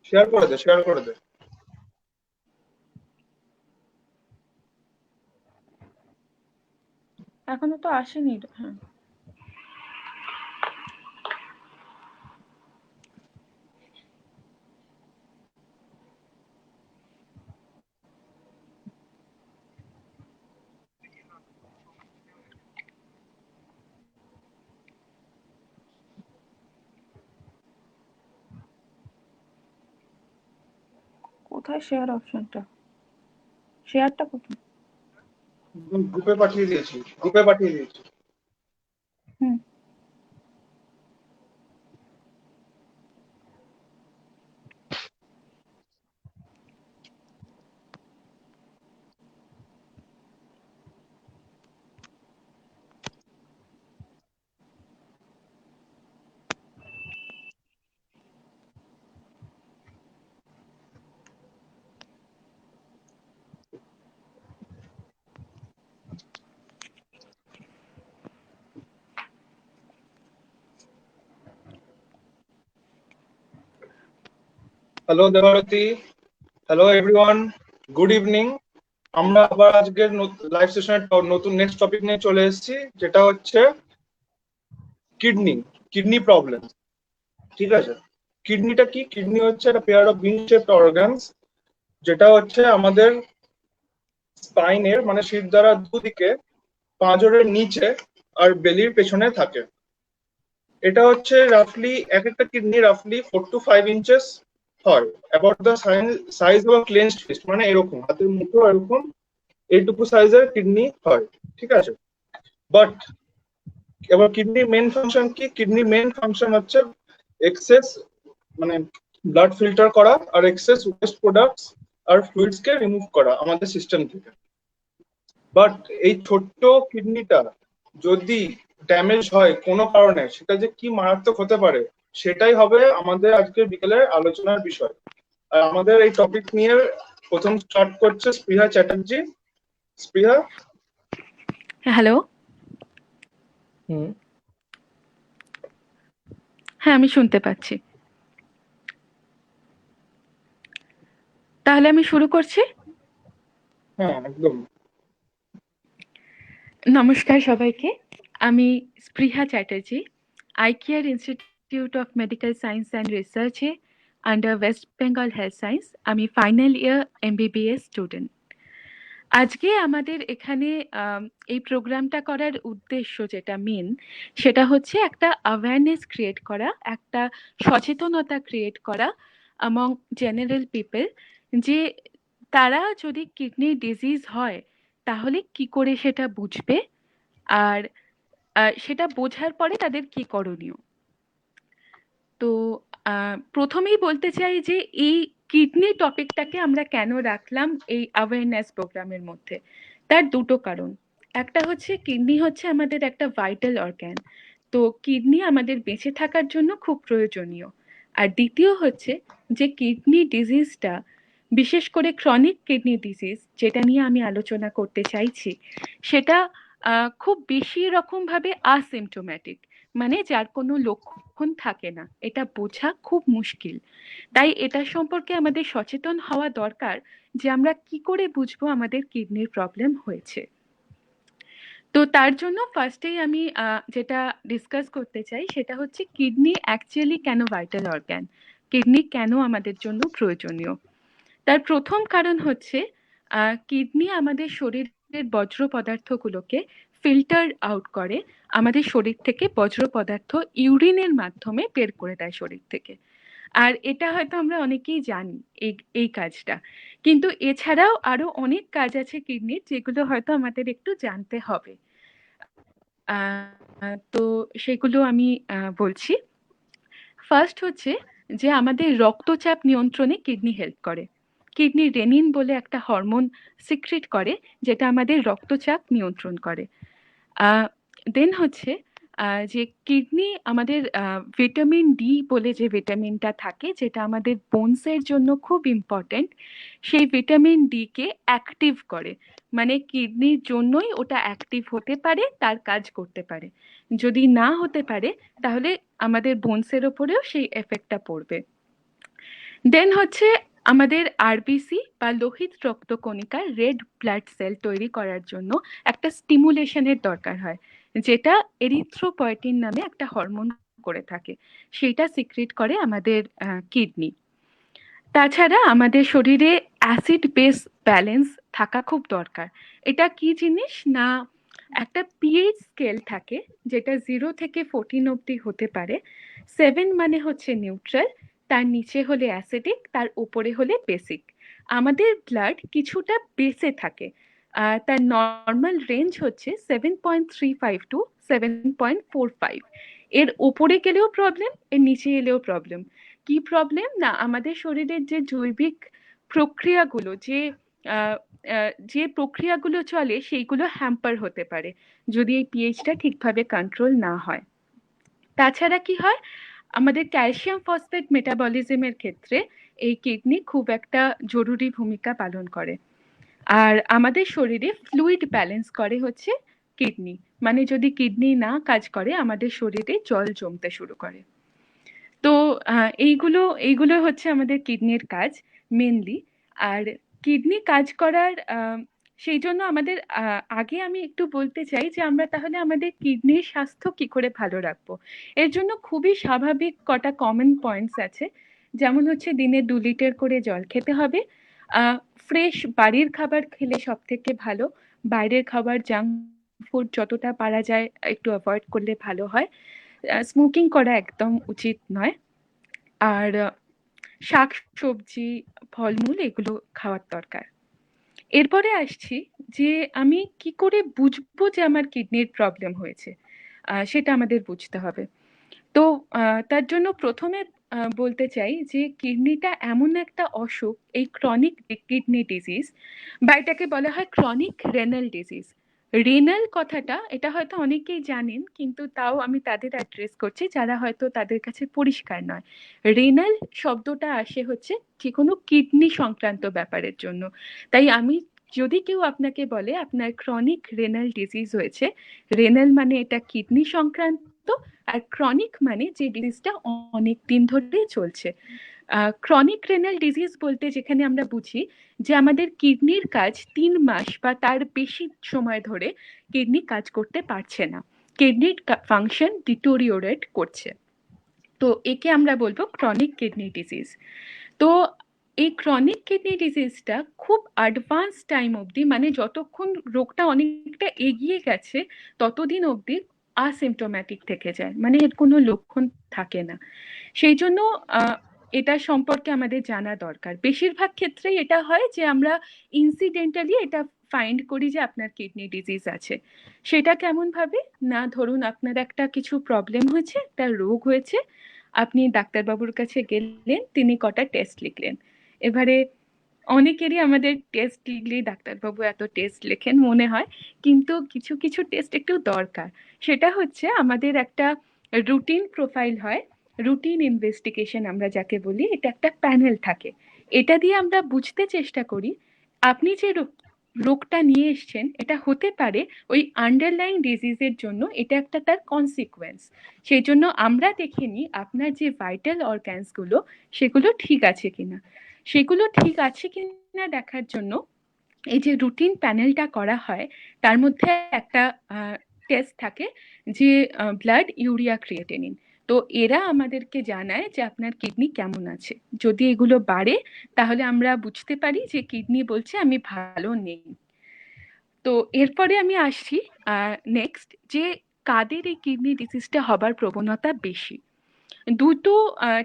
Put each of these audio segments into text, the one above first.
Share করে দে, share করে দে। এখনো তো আসেনি। হ্যাঁ, কোথায় শেয়ার অপশনটা? শেয়ারটা কোথায়? গ্রুপে পাঠিয়ে দিয়েছি, গ্রুপে পাঠিয়ে দিয়েছি। Hmm, hello Debarati, hello everyone, good evening. আমরা আবার আজকের লাইভ সেশনের নতুন নেক্সট টপিক নিয়ে চলে এসেছি, যেটা হচ্ছে কিডনি, কিডনি প্রবলেম। ঠিক আছে, কিডনিটা কি? কিডনি হচ্ছে একটা pair of bean shaped organs, যেটা হচ্ছে আমাদের স্পাইনের মানে শিরদাঁড়ার দুদিকে, পাঁজরের নিচে আর বেলির পেছনে থাকে। এটা হচ্ছে রাফলি, এক একটা কিডনি রাফলি 4 to 5 inches হয়, about the size of clenched fist, মানে এরকম হাতের মুঠো এরকম এইটুকু সাইজের কিডনি হয়। ঠিক আছে, বাট এবার কিডনির মেন ফাংশন কি? কিডনির মেন ফাংশন হচ্ছে এক্সেস মানে ব্লাড ফিল্টার করা আর এক্সেস ওয়েস্ট প্রোডাক্টস আর ফ্লুইডস কে রিমুভ করা আমাদের সিস্টেম থেকে। বাট এই ছোট্ট কিডনিটা যদি ড্যামেজ হয় কোনো কারণে, সেটা যে কি মারাত্মক হতে পারে, সেটাই হবে আমাদের আজকের বিকেলের আলোচনার বিষয়। আর আমাদের এই টপিক নিয়ে প্রথম স্টার্ট করছে স্পৃহা চ্যাটার্জি। স্পৃহা। হ্যালো। হ্যাঁ, আমি শুনতে পাচ্ছি। তাহলে আমি শুরু করছি। হ্যাঁ, একদম। নমস্কার সবাইকে, আমি Spriha Chatterjee, I care institute of medical science and রিসার্চে under West Bengal health science. আমি ফাইনাল ইয়ার MBBS স্টুডেন্ট। আজকে আমাদের এখানে এই প্রোগ্রামটা করার উদ্দেশ্য যেটা মেন, সেটা হচ্ছে একটা অ্যাওয়ারনেস ক্রিয়েট করা, একটা সচেতনতা ক্রিয়েট করা অ্যামং জেনারেল পিপল, যে তারা যদি কিডনি ডিজিজ হয় তাহলে কি করে সেটা বুঝবে, আর সেটা বোঝার পরে তাদের কি করণীয়। তো প্রথমেই বলতে চাই যে এই কিডনি টপিকটাকে আমরা কেন রাখলাম এই অ্যাওয়ারনেস প্রোগ্রামের মধ্যে। তার দুটো কারণ। একটা হচ্ছে কিডনি হচ্ছে আমাদের একটা ভাইটাল অর্গান, তো কিডনি আমাদের বেঁচে থাকার জন্য খুব প্রয়োজনীয়। আর দ্বিতীয় হচ্ছে যে কিডনি ডিজিজটা, বিশেষ করে ক্রনিক কিডনি ডিজিজ যেটা নিয়ে আমি আলোচনা করতে চাইছি, সেটা খুব বেশি রকমভাবে আসিমটোম্যাটিক, মানে যার কোনো লক্ষণ থাকে না, এটা বোঝা খুব মুশকিল। তাই এটা সম্পর্কে আমাদের সচেতন হওয়া দরকার যে আমরা কি করে বুঝবো আমাদের কিডনির প্রবলেম হয়েছে। তো তার জন্য ফার্স্টেই আমি যেটা ডিসকাস করতে চাই সেটা হচ্ছে কিডনি অ্যাকচুয়ালি কেন ভাইটাল অর্গান, কিডনি কেন আমাদের জন্য প্রয়োজনীয়। তার প্রথম কারণ হচ্ছে কিডনি আমাদের শরীরের বজ্র পদার্থগুলোকে ফিল্টার আউট করে, আমাদের শরীর থেকে বজ্র পদার্থ ইউরিনের মাধ্যমে বের করে দেয় শরীর থেকে। আর এটা হয়তো আমরা অনেকেই জানি এই কাজটা, কিন্তু এছাড়াও আরো অনেক কাজ আছে কিডনির যেগুলো হয়তো আমাদের একটু জানতে হবে। তো সেগুলো আমি বলছি। ফার্স্ট হচ্ছে যে আমাদের রক্তচাপ নিয়ন্ত্রণে কিডনি হেল্প করে। কিডনি রেনিন বলে একটা হরমোন সিক্রেট করে যেটা আমাদের রক্তচাপ নিয়ন্ত্রণ করে। দেন হচ্ছে যে কিডনি আমাদের ভিটামিন ডি বলে যে ভিটামিনটা থাকে, যেটা আমাদের বোনসের জন্য খুব ইম্পর্টেন্ট, সেই ভিটামিন ডি কে অ্যাক্টিভ করে। মানে কিডনির জন্যই ওটা অ্যাক্টিভ হতে পারে, তার কাজ করতে পারে। যদি না হতে পারে তাহলে আমাদের বোনসের ওপরেও সেই এফেক্টটা পড়বে। দেন হচ্ছে আমাদের আরবিসি বা লোহিত রক্তকণিকা রেড ব্লাড সেল তৈরি করার জন্য একটা স্টিমুলেশনের দরকার হয়, যেটা এরিথ্রোপয়েটিন নামে একটা হরমোন করে থাকে, সেটা সিক্রিট করে আমাদের কিডনি। তাছাড়া আমাদের শরীরে অ্যাসিড বেস ব্যালেন্স থাকা খুব দরকার। এটা কি জিনিস না, একটা পিএইচ স্কেল থাকে যেটা 0 থেকে 14 অবধি হতে পারে। 7 মানে হচ্ছে নিউট্রাল, তার নিচে হলে অ্যাসিডিক, তার উপরে হলে বেসিক। আমাদের ব্লাড কিছুটা বেসে থাকে, তার নর্মাল রেঞ্জ হচ্ছে 7.35 টু 7.45। এর উপরে গেলেও প্রবলেম, এর নিচে এলেও প্রবলেম। কি প্রবলেম না, আমাদের শরীরের যে জৈবিক প্রক্রিয়াগুলো, যে প্রক্রিয়াগুলো চলে সেইগুলো হ্যাম্পার হতে পারে যদি এই পিএইচটা ঠিকভাবে কন্ট্রোল না হয়। তাছাড়া কি হয়, আমাদের ক্যালসিয়াম ফসফেট মেটাবলিজমের ক্ষেত্রে এই কিডনি খুব একটা জরুরি ভূমিকা পালন করে। আর আমাদের শরীরে ফ্লুইড ব্যালেন্স করে হচ্ছে কিডনি। মানে যদি কিডনি না কাজ করে আমাদের শরীরে জল জমতে শুরু করে। তো এইগুলো এইগুলো হচ্ছে আমাদের কিডনির কাজ মেনলি। আর কিডনি কাজ করার সেই জন্য আমাদের আগে আমি একটু বলতে চাই যে আমরা তাহলে আমাদের কিডনির স্বাস্থ্য কি করে ভালো রাখবো। এর জন্য খুবই স্বাভাবিক কটা কমন পয়েন্টস আছে, যেমন হচ্ছে দিনে 2 লিটার করে জল খেতে হবে, ফ্রেশ বাড়ির খাবার খেলে সব থেকে ভালো, বাইরের খাবার জাঙ্ক ফুড যতটা পারা যায় একটু অ্যাভয়েড করলে ভালো হয়, স্মোকিং করা একদম উচিত নয়, আর শাক সবজি ফলমূল এগুলো খাওয়ার দরকার। এরপরে আসছি যে আমি কি করে বুঝবো যে আমার কিডনির প্রবলেম হয়েছে, সেটা আমাদের বুঝতে হবে। তো তার জন্য প্রথমে বলতে চাই যে কিডনিটা এমন একটা অসুখ, এই ক্রনিক কিডনি ডিজিজ, বা এটাকে বলা হয় ক্রনিক রেনাল ডিজিজ। রেনাল কথাটা এটা হয়তো অনেকেই জানেন, কিন্তু তাও আমি তাদের অ্যাড্রেস করছি যারা হয়তো তাদের কাছে পরিষ্কার নয়। রেনাল শব্দটা আসে হচ্ছে যে কোনো কিডনি সংক্রান্ত ব্যাপারের জন্য। তাই আমি যদি কেউ আপনাকে বলে আপনার ক্রনিক রেনাল ডিজিজ হয়েছে, রেনাল মানে এটা কিডনি সংক্রান্ত, আর ক্রনিক মানে যে ডিজিজটা অনেক দিন ধরে চলছে। ক্রনিক রেনাল ডিজিজ বলতে যেখানে আমরা বুঝি যে আমাদের কিডনির কাজ 3 মাস বা তার বেশি সময় ধরে কিডনি কাজ করতে পারছে না, কিডনির ফাংশন ডিটোরিওরেট করছে, তো একে আমরা বলবো ক্রনিক কিডনি ডিজিজ। তো এই ক্রনিক কিডনি ডিজিজটা খুব অ্যাডভান্স টাইম অবধি, মানে যতক্ষণ রোগটা অনেকটা এগিয়ে গেছে ততদিন অবধি আসিমটোম্যাটিক থেকে যায়, মানে এর কোনো লক্ষণ থাকে না। সেই জন্য এটা সম্পর্কে আমাদের জানা দরকার। বেশিরভাগ ক্ষেত্রেই এটা হয় যে আমরা ইনসিডেন্টালি এটা ফাইন্ড করি যে আপনার কিডনি ডিজিজ আছে। সেটা কেমন ভাবে না, ধরুন আপনার একটা কিছু প্রবলেম হয়েছে, একটা রোগ হয়েছে, আপনি ডাক্তারবাবুর কাছে গেলেন, তিনি কটা টেস্ট লিখলেন। এবারে অনেকেরই আমাদের টেস্ট লিখলেই ডাক্তারবাবু এত টেস্ট লেখেন মনে হয়, কিন্তু কিছু কিছু টেস্ট একটু দরকার। সেটা হচ্ছে আমাদের একটা রুটিন প্রোফাইল হয়, রুটিন ইনভেস্টিগেশন আমরা যাকে বলি, এটা একটা প্যানেল থাকে। এটা দিয়ে আমরা বুঝতে চেষ্টা করি আপনি যে রোগটা নিয়ে এসছেন এটা হতে পারে ওই আন্ডারলাইন ডিজিজের জন্য, এটা একটা তার কনসিকুয়েন্স। সেই জন্য আমরা দেখে নিই আপনার যে ভাইটাল অর্গ্যানসগুলো সেগুলো ঠিক আছে কিনা। সেগুলো ঠিক আছে কিনা দেখার জন্য এই যে রুটিন প্যানেলটা করা হয় তার মধ্যে একটা টেস্ট থাকে যে ব্লাড ইউরিয়া ক্রিয়েটিনিন। তো এরা আমাদেরকে জানায় যে আপনার কিডনি কেমন আছে। যদি এগুলো বাড়ে তাহলে আমরা বুঝতে পারি যে কিডনি বলছে আমি ভালো নেই। তো এরপরে আমি আসছি নেক্সট, যে কাদের এই কিডনি ডিজিজটা হবার প্রবণতা বেশি। দুটো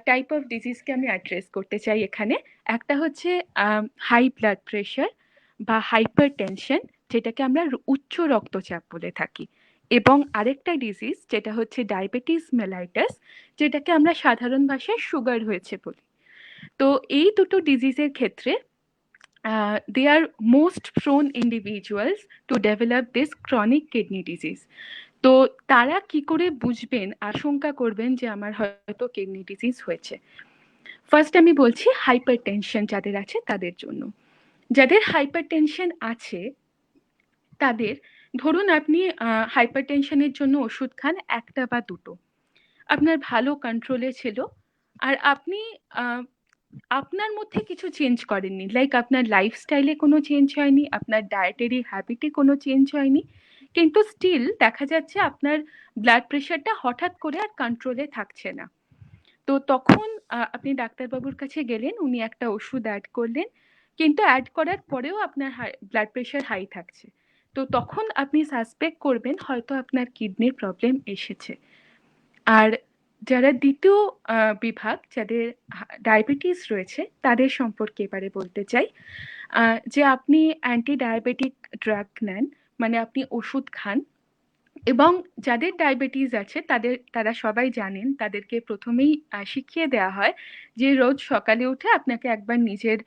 টাইপ অফ ডিজিজকে আমি অ্যাড্রেস করতে চাই এখানে। একটা হচ্ছে হাই ব্লাড প্রেশার বা হাইপার টেনশন, যেটাকে আমরা উচ্চ রক্তচাপ বলে থাকি, এবং আরেকটা ডিজিজ যেটা হচ্ছে ডায়াবেটিস মেলাইটাস, যেটাকে আমরা সাধারণ ভাষায় সুগার হয়েছে বলি। তো এই দুটো ডিজিজের ক্ষেত্রে they are most prone individuals to develop this chronic kidney disease. তো তারা কি করে বুঝবেন, আশঙ্কা করবেন যে আমার হয়তো কিডনি ডিজিজ হয়েছে? ফার্স্ট আমি বলছি হাইপারটেনশন যাদের আছে তাদের জন্য। যাদের হাইপারটেনশন আছে তাদের, ধরুন আপনি হাইপারটেনশনের জন্য ওষুধ খান একটা বা দুটো, আপনার ভালো কন্ট্রোলে ছিল, আর আপনি আপনার মধ্যে কিছু চেঞ্জ করেননি, লাইক আপনার লাইফস্টাইলে কোনো চেঞ্জ হয়নি, আপনার ডায়েটারি হ্যাবিটে কোনো চেঞ্জ হয়নি, কিন্তু স্টিল দেখা যাচ্ছে আপনার ব্লাড প্রেশারটা হঠাৎ করে আর কন্ট্রোলে থাকছে না। তো তখন আপনি ডাক্তারবাবুর কাছে গেলেন, উনি একটা ওষুধ অ্যাড করলেন, কিন্তু অ্যাড করার পরেও আপনার ব্লাড প্রেশার হাই থাকছে। তো তখন আপনি সাসপেক্ট করবেন হয়তো আপনার কিডনির প্রবলেম এসেছে। আর যারা দ্বিতীয় বিভাগ, যাদের ডায়াবেটিস রয়েছে, তাদের সম্পর্কে এবারে বলতে চাই যে আপনি অ্যান্টি ডায়াবেটিক ড্রাগ নেন, মানে আপনি ওষুধ খান, এবং যাদের ডায়াবেটিস আছে তারা সবাই জানেন, তাদেরকে প্রথমেই শিখিয়ে দেওয়া হয় যে রোজ সকালে উঠে আপনাকে একবার নিজের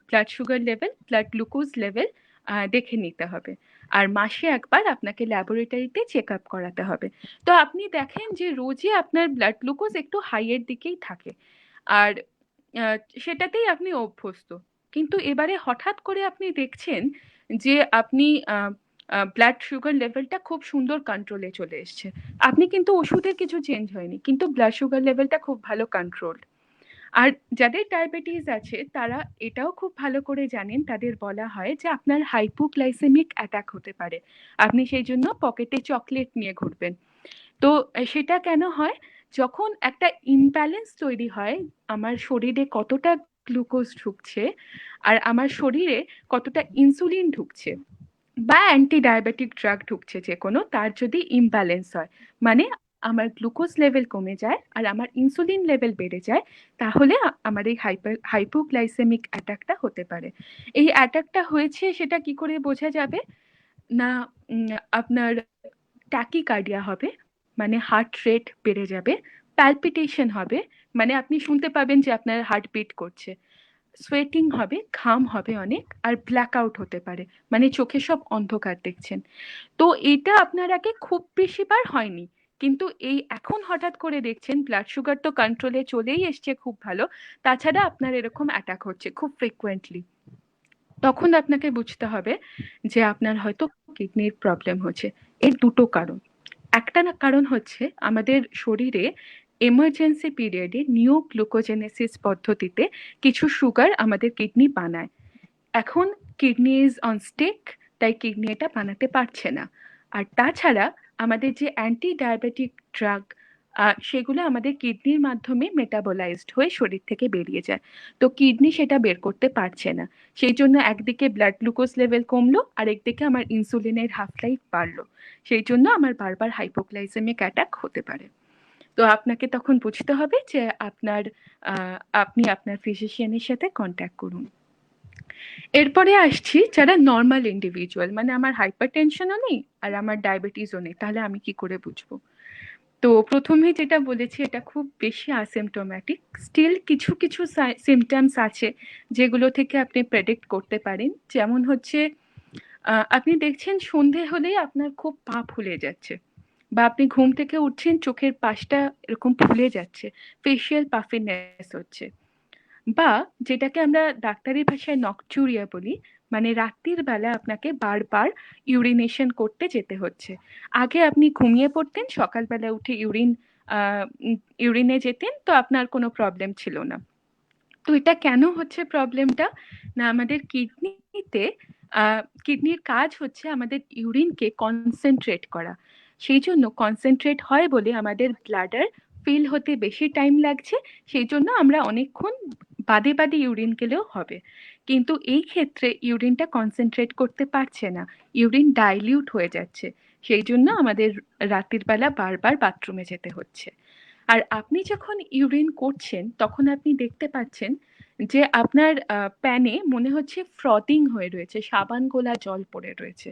blood sugar level, blood glucose level দেখে নিতে হবে, আর মাসে একবার আপনাকে ল্যাবরেটরিতে চেক আপ করাতে হবে। তো আপনি দেখেন যে রোজই আপনার ব্লাড গ্লুকোজ একটু হাইয়ের দিকেই থাকে, আর সেটাতেই আপনি অভ্যস্ত। কিন্তু এবারে হঠাৎ করে আপনি দেখছেন যে আপনি ব্লাড সুগার লেভেলটা খুব সুন্দর কন্ট্রোলে চলে এসছে, আপনি কিন্তু ওষুধের কিছু চেঞ্জ হয়নি, কিন্তু ব্লাড সুগার লেভেলটা খুব ভালো কন্ট্রোল। আর যাদের ডায়াবেটিস আছে তারা এটাও খুব ভালো করে জানেন, তাদের বলা হয় যে আপনার হাইপোগ্লাইসেমিক অ্যাটাক হতে পারে, আপনি সেই জন্য পকেটে চকলেট নিয়ে ঘুরবেন। তো সেটা কেন হয়? যখন একটা ইমব্যালেন্স তৈরি হয়, আমার শরীরে কতটা গ্লুকোজ ঢুকছে আর আমার শরীরে কতটা ইনসুলিন ঢুকছে বা অ্যান্টি ডায়াবেটিক ড্রাগ ঢুকছে যে কোনো, তার যদি ইমব্যালেন্স হয়, মানে আমার গ্লুকোজ লেভেল কমে যায় আর আমার ইনসুলিন লেভেল বেড়ে যায়, তাহলে আমার এই হাইপোগ্লাইসেমিক অ্যাটাকটা হতে পারে। এই অ্যাটাকটা হয়েছে সেটা কি করে বোঝা যাবে? না, আপনার ট্যাকিকার্ডিয়া হবে, মানে হার্ট রেট বেড়ে যাবে, প্যালপিটেশন হবে, মানে আপনি শুনতে পাবেন যে আপনার হার্ট বিট করছে, সোয়েটিং হবে, ঘাম হবে অনেক, আর ব্ল্যাক আউট হতে পারে, মানে চোখে সব অন্ধকার দেখছেন। তো এটা আপনার আগে খুব বেশি বার হয়নি, কিন্তু এই এখন হঠাৎ করে দেখছেন ব্লাড সুগার তো কন্ট্রোলে চলেই এসছে খুব ভালো, তাছাড়া আপনার এরকম অ্যাটাক হচ্ছে খুব ফ্রিকুয়েন্টলি, তখন আপনাকে বুঝতে হবে যে আপনার হয়তো কিডনির প্রবলেম হচ্ছে। এর দুটো কারণ। একটা কারণ হচ্ছে আমাদের শরীরে এমার্জেন্সি পিরিয়ডে নিওগ্লুকোজেনেসিস পদ্ধতিতে কিছু সুগার আমাদের কিডনি বানায়। এখন কিডনি ইজ অন স্টেক, তাই কিডনি এটা বানাতে পারছে না। আর তাছাড়া আমাদের যে অ্যান্টি ডায়াবেটিক ড্রাগ, সেগুলো আমাদের কিডনির মাধ্যমে মেটাবোলাইজড হয়ে শরীর থেকে বেরিয়ে যায়, তো কিডনি সেটা বের করতে পারছে না। সেই জন্য একদিকে ব্লাড গ্লুকোজ লেভেল কমলো, আর একদিকে আমার ইনসুলিনের হাফ লাইফ বাড়লো, সেই জন্য আমার বারবার হাইপোগ্লাইসেমিক অ্যাটাক হতে পারে। তো আপনাকে তখন বুঝতে হবে যে আপনি আপনার ফিজিশিয়ানের সাথে কন্ট্যাক্ট করুন। এরপরে আসছি যারা নর্মাল ইন্ডিভিজুয়াল, মানে আমার হাইপার টেনশনও নেই আর আমার ডায়াবেটিসও নেই, তাহলে আমি কি করে বুঝবো? তো প্রথমে যেটা বলেছি এটা খুব বেশি অ্যাসিমটোম্যাটিক, স্টিল কিছু কিছু সিমটমস আছে যেগুলো থেকে আপনি প্রেডিক্ট করতে পারেন। যেমন হচ্ছে আপনি দেখছেন সন্ধে হলেই আপনার খুব পা ফুলে যাচ্ছে, বা আপনি ঘুম থেকে উঠছেন চোখের পাশটা এরকম ফুলে যাচ্ছে, ফেশিয়াল পাফিনেস হচ্ছে, বা যেটাকে আমরা ডাক্তারি ভাষায় নকচুরিয়া বলি, মানে রাত্রির বেলা আপনাকে বারবার ইউরিনেশন করতে যেতে হচ্ছে। আগে আপনি ঘুমিয়ে পড়তেন, সকালবেলা উঠে ইউরিনে যেতেন, তো আপনার কোনো প্রবলেম ছিল না। তো এটা কেন হচ্ছে প্রবলেমটা? না, আমাদের কিডনিতে কিডনির কাজ হচ্ছে আমাদের ইউরিনকে কনসেন্ট্রেট করা, সেই জন্য কনসেন্ট্রেট হয় বলে আমাদের ব্লাডার ফিল হতে বেশি টাইম লাগছে, সেই জন্য আমরা অনেকক্ষণ বাদে বাদে ইউরিন গেলেও হবে। কিন্তু এই ক্ষেত্রে ইউরিনটা কনসেন্ট্রেট করতে পারছে না, ইউরিন ডাইলিউট হয়ে যাচ্ছে, সেই জন্য আমাদের রাতের বেলা বারবার বাথরুমে যেতে হচ্ছে। আর আপনি যখন ইউরিন করছেন তখন আপনি দেখতে পাচ্ছেন যে আপনার প্যানে মনে হচ্ছে ফ্রথিং হয়ে রয়েছে, সাবান গোলা জল পড়ে রয়েছে,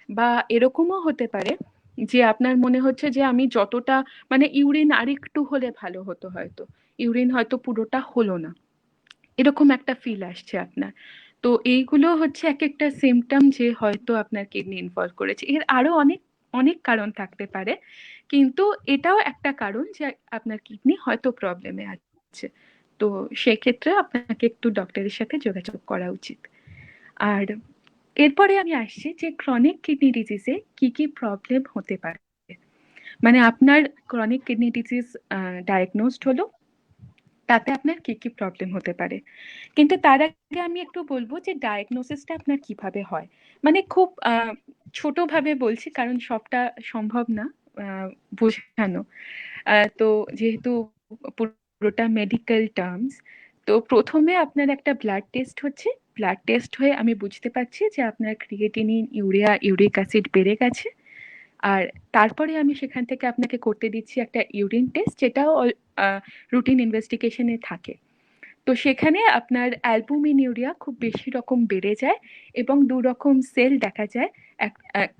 বা এরকমও হতে পারে যে আপনার মনে হচ্ছে যে আমি যতটা, মানে ইউরিন আরেকটু হলে ভালো হতো, হয়তো ইউরিন হয়তো পুরোটা হলো না, এরকম একটা ফিল আসছে আপনার। তো এইগুলো হচ্ছে এক একটা সিমটম যে হয়তো আপনার কিডনি ইনভলভ করেছে। এর আরো অনেক অনেক কারণ থাকতে পারে, কিন্তু এটাও একটা কারণ যে আপনার কিডনি হয়তো প্রবলেমে আছে। তো সেক্ষেত্রে আপনাকে একটু ডক্টরের সাথে যোগাযোগ করা উচিত। আর এরপরে আমি আসছি যে ক্রনিক কিডনি ডিজিজে কি কি প্রবলেম হতে পারে। মানে আপনার ক্রনিক কিডনি ডিজিজ ডায়াগনোজড হলো, তাতে আপনার কি কি প্রবলেম হতে পারে। কিন্তু তার আগে আমি একটু বলবো যে ডায়াগনোসিসটা আপনার কিভাবে হয়। মানে খুব ছোটভাবে বলছি, কারণ সবটা সম্ভব না বোঝানো। তো যেহেতু পুরোটা মেডিকেল টার্মস, তো প্রথমে আপনার একটা ব্লাড টেস্ট হচ্ছে। ব্লাড টেস্ট হয়ে আমি বুঝতে পারছি যে আপনার ক্রিয়েটিনিন, ইউরিয়া, ইউরিক অ্যাসিড বেড়ে গেছে। আর তারপরে আমি সেখান থেকে আপনাকে করতে দিচ্ছি একটা ইউরিন টেস্ট, যেটাও রুটিন ইনভেস্টিগেশনে থাকে। তো সেখানে আপনার অ্যালবুমিনিউরিয়া খুব বেশি রকম বেড়ে যায় এবং দু রকম সেল দেখা যায়,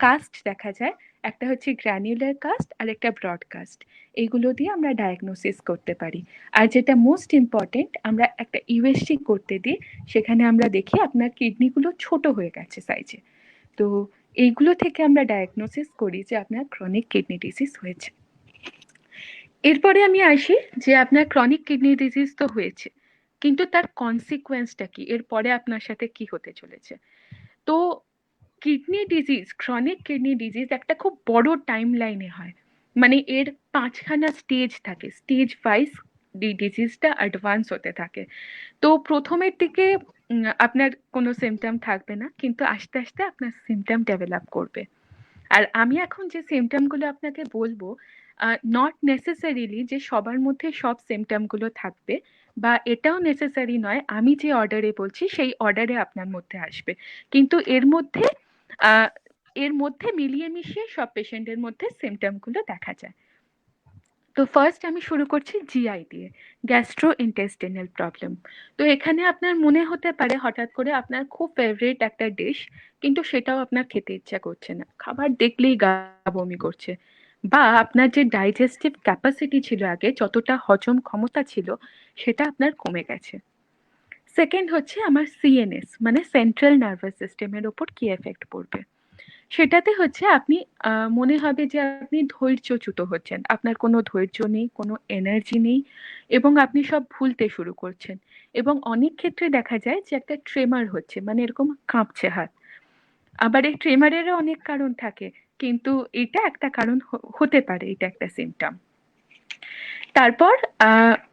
কাস্ট দেখা যায়। একটা হচ্ছে গ্র্যানুলার কাস্ট আর একটা ব্রড কাস্ট। এইগুলো দিয়ে আমরা ডায়াগনোসিস করতে পারি। আর যেটা মোস্ট ইম্পর্টেন্ট, আমরা একটা ইউএসজি করতে দিই, সেখানে আমরা দেখি আপনার কিডনিগুলো ছোট হয়ে গেছে সাইজে। তো এইগুলো থেকে আমরা ডায়াগনোসিস করি যে আপনার ক্রনিক কিডনি ডিজিজ হয়েছে। এরপরে আমি আসি যে আপনার ক্রনিক কিডনি ডিজিজ তো হয়েছে, কিন্তু তার কনসিকোয়েন্সটা কি, এরপরে আপনার সাথে কি হতে চলেছে। তো kidney disease, chronic kidney disease একটা খুব বড় টাইম লাইনে হয়। মানে এর 5খানা স্টেজ থাকে, স্টেজ ওয়াইজ ডিজিজটা অ্যাডভান্স হতে থাকে। তো প্রথমের দিকে আপনার কোনো সিমটম থাকবে না, কিন্তু আস্তে আস্তে আপনার সিমটম ডেভেলপ করবে। আর আমি এখন যে সিমটমগুলো আপনাকে বলবো, নট নেসেসারিলি যে সবার মধ্যে সব সিমটমগুলো থাকবে, বা এটাও নেসেসারি নয় আমি যে অর্ডারে বলছি সেই অর্ডারে আপনার মধ্যে আসবে। কিন্তু এর মধ্যে মিলিয়ে মিশিয়ে সব পেশেন্টের মধ্যে সিমটমগুলো দেখা যায়। তো ফার্স্ট আমি শুরু করছি জিআই দিয়ে, গ্যাস্ট্রো ইন্টেস্টিনাল প্রবলেম। তো এখানে আপনার মনে হতে পারে হঠাৎ করে আপনার খুব ফেভারিট একটা ডিশ, কিন্তু সেটাও আপনার খেতে ইচ্ছা করছে না, খাবার দেখলেই গা বমি করছে, বা আপনার যে ডাইজেস্টিভ ক্যাপাসিটি ছিল আগে, যতটা হজম ক্ষমতা ছিল, সেটা আপনার কমে গেছে। সেকেন্ড হচ্ছে আমার সিএনএস, মানে সেন্ট্রাল নার্ভাস সিস্টেমের ওপর কি এফেক্ট পড়বে। সেটাতে হচ্ছে আপনি মনে হবে যে আপনি ধৈর্যচ্যুত হচ্ছেন, আপনার কোনো ধৈর্য নেই, কোনো এনার্জি নেই, এবং আপনি সব ভুলতে শুরু করছেন। এবং অনেক ক্ষেত্রে দেখা যায় যে একটা ট্রেমার হচ্ছে, মানে এরকম কাঁপছে হাত। আবার এই ট্রেমারেরও অনেক কারণ থাকে, কিন্তু এটা একটা কারণ হতে পারে, এটা একটা সিমটম। তারপর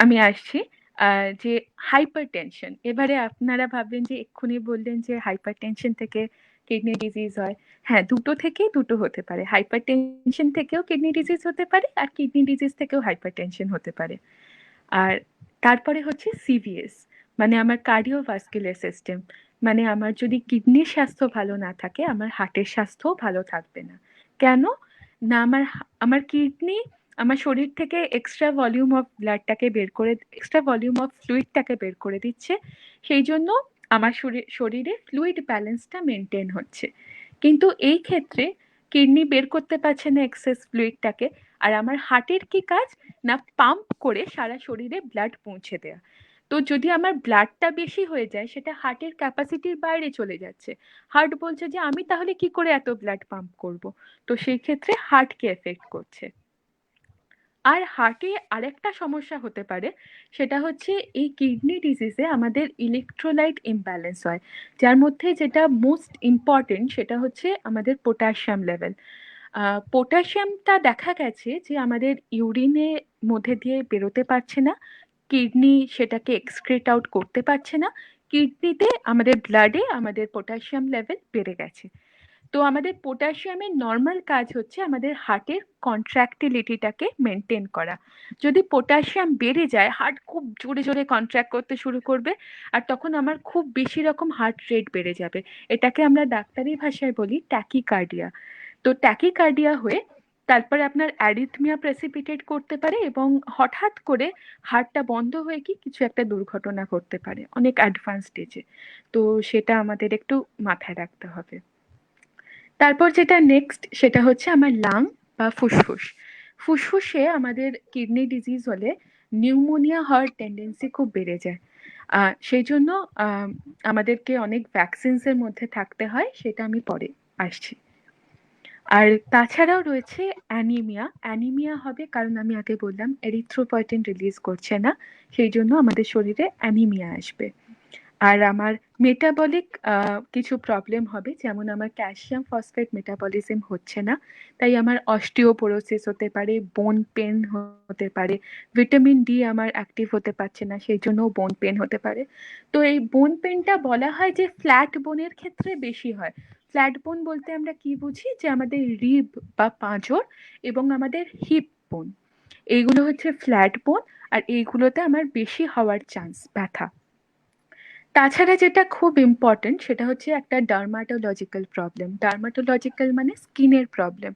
আমি আসছি যে হাইপার টেনশন। এবারে আপনারা ভাববেন যে এক্ষুনি বললেন যে হাইপার টেনশন থেকে কিডনি ডিজিজ হয়। হ্যাঁ, দুটো থেকেই দুটো হতে পারে, হাইপার টেনশন থেকেও কিডনি ডিজিজ হতে পারে, আর কিডনি ডিজিজ থেকেও হাইপার টেনশন হতে পারে। আর তারপরে হচ্ছে সিভিএস, মানে আমার কার্ডিওভাস্কুলার সিস্টেম। মানে আমার যদি কিডনির স্বাস্থ্য ভালো না থাকে, আমার হার্টের স্বাস্থ্যও ভালো থাকবে না। কেন না? আমার কিডনি আমার শরীর থেকে এক্সট্রা ভলিউম অফ ব্লাডটাকে বের করে, এক্সট্রা ভলিউম অফ ফ্লুইডটাকে বের করে দিচ্ছে। সেই জন্য আমার শরীরে ফ্লুইড ব্যালেন্সটা মেনটেন হচ্ছে। কিন্তু এই ক্ষেত্রে কিডনি বের করতে পারছে না এক্সেস ফ্লুইডটাকে। আর আমার হার্টের কি কাজ, না পাম্প করে সারা শরীরে ব্লাড পৌঁছে দেয়া। তো যদি আমার ব্লাডটা বেশি হয়ে যায়, সেটা হার্টের ক্যাপাসিটির বাইরে চলে যাচ্ছে। হার্ট বলছে যে আমি তাহলে কি করে এত ব্লাড পাম্প করব। তো সেই ক্ষেত্রে হার্টকে এফেক্ট করছে। আর হার্টে আরেকটা সমস্যা হতে পারে, সেটা হচ্ছে এই কিডনি ডিজিজে আমাদের ইলেকট্রোলাইট ইমব্যালেন্স হয়, যার মধ্যে যেটা মোস্ট ইম্পর্টেন্ট সেটা হচ্ছে আমাদের পটাশিয়াম লেভেল। পটাশিয়ামটা দেখা গেছে যে আমাদের ইউরিনের মধ্যে দিয়ে বেরোতে পারছে না, কিডনি সেটাকে এক্সক্রিট আউট করতে পারছে না। কিডনিতে আমাদের ব্লাডে আমাদের পটাশিয়াম লেভেল বেড়ে গেছে। তো আমাদের পটাশিয়ামের নর্মাল কাজ হচ্ছে আমাদের হার্টের কন্ট্রাক্টিলিটিটাকে মেনটেন করা। যদি পটাশিয়াম বেড়ে যায়, হার্ট খুব জোরে জোরে কন্ট্রাক্ট করতে শুরু করবে, আর তখন আমার খুব বেশি রকম হার্ট রেট বেড়ে যাবে। এটাকে আমরা ডাক্তারি ভাষায় বলি ট্যাকিকার্ডিয়া। তো ট্যাকিকার্ডিয়া হয়ে তারপরে আপনার অ্যারিথমিয়া প্রেসিপিটেট করতে পারে, এবং হঠাৎ করে হার্টটা বন্ধ হয়ে কি কিছু একটা দুর্ঘটনা ঘটতে পারে অনেক অ্যাডভান্স স্টেজে। তো সেটা আমাদের একটু মাথায় রাখতে হবে। তারপর যেটা নেক্সট, সেটা হচ্ছে আমার লাং বা ফুসফুস। ফুসফুসে আমাদের কিডনি ডিজিজ হলে নিউমোনিয়া হওয়ার টেন্ডেন্সি খুব বেড়ে যায়। সেই জন্য আমাদেরকে অনেক ভ্যাকসিনসের মধ্যে থাকতে হয়, সেটা আমি পরে আসছি। আর তাছাড়াও রয়েছে অ্যানিমিয়া। অ্যানিমিয়া হবে কারণ আমি আগে বললাম এরিথ্রোপয়েটিন রিলিজ করছে না, সেই জন্য আমাদের শরীরে অ্যানিমিয়া আসবে। আর আমার মেটাবলিক কিছু প্রবলেম হবে, যেমন আমার ক্যালসিয়াম ফসফেট মেটাবলিজম হচ্ছে না, তাই আমার অস্টিওপোরোসিস হতে পারে, বোন পেন হতে পারে, ভিটামিন ডি আমার অ্যাক্টিভ হতে পারছে না, সেই জন্য বোন পেন হতে পারে। তো এই বোন পেনটা বলা হয় যে ফ্ল্যাট বোনের ক্ষেত্রে বেশি হয়। ফ্ল্যাট বোন বলতে আমরা কি বুঝি, যে আমাদের রিব বা পাঁজর এবং আমাদের হিপ বোন, এইগুলো হচ্ছে ফ্ল্যাট বোন, আর এইগুলোতে আমার বেশি হওয়ার চান্স ব্যথা। তাছাড়া যেটা খুব ইম্পর্টেন্ট সেটা হচ্ছে একটা ডার্মাটোলজিক্যাল প্রবলেম। ডার্মাটোলজিক্যাল মানে স্কিনের প্রবলেম।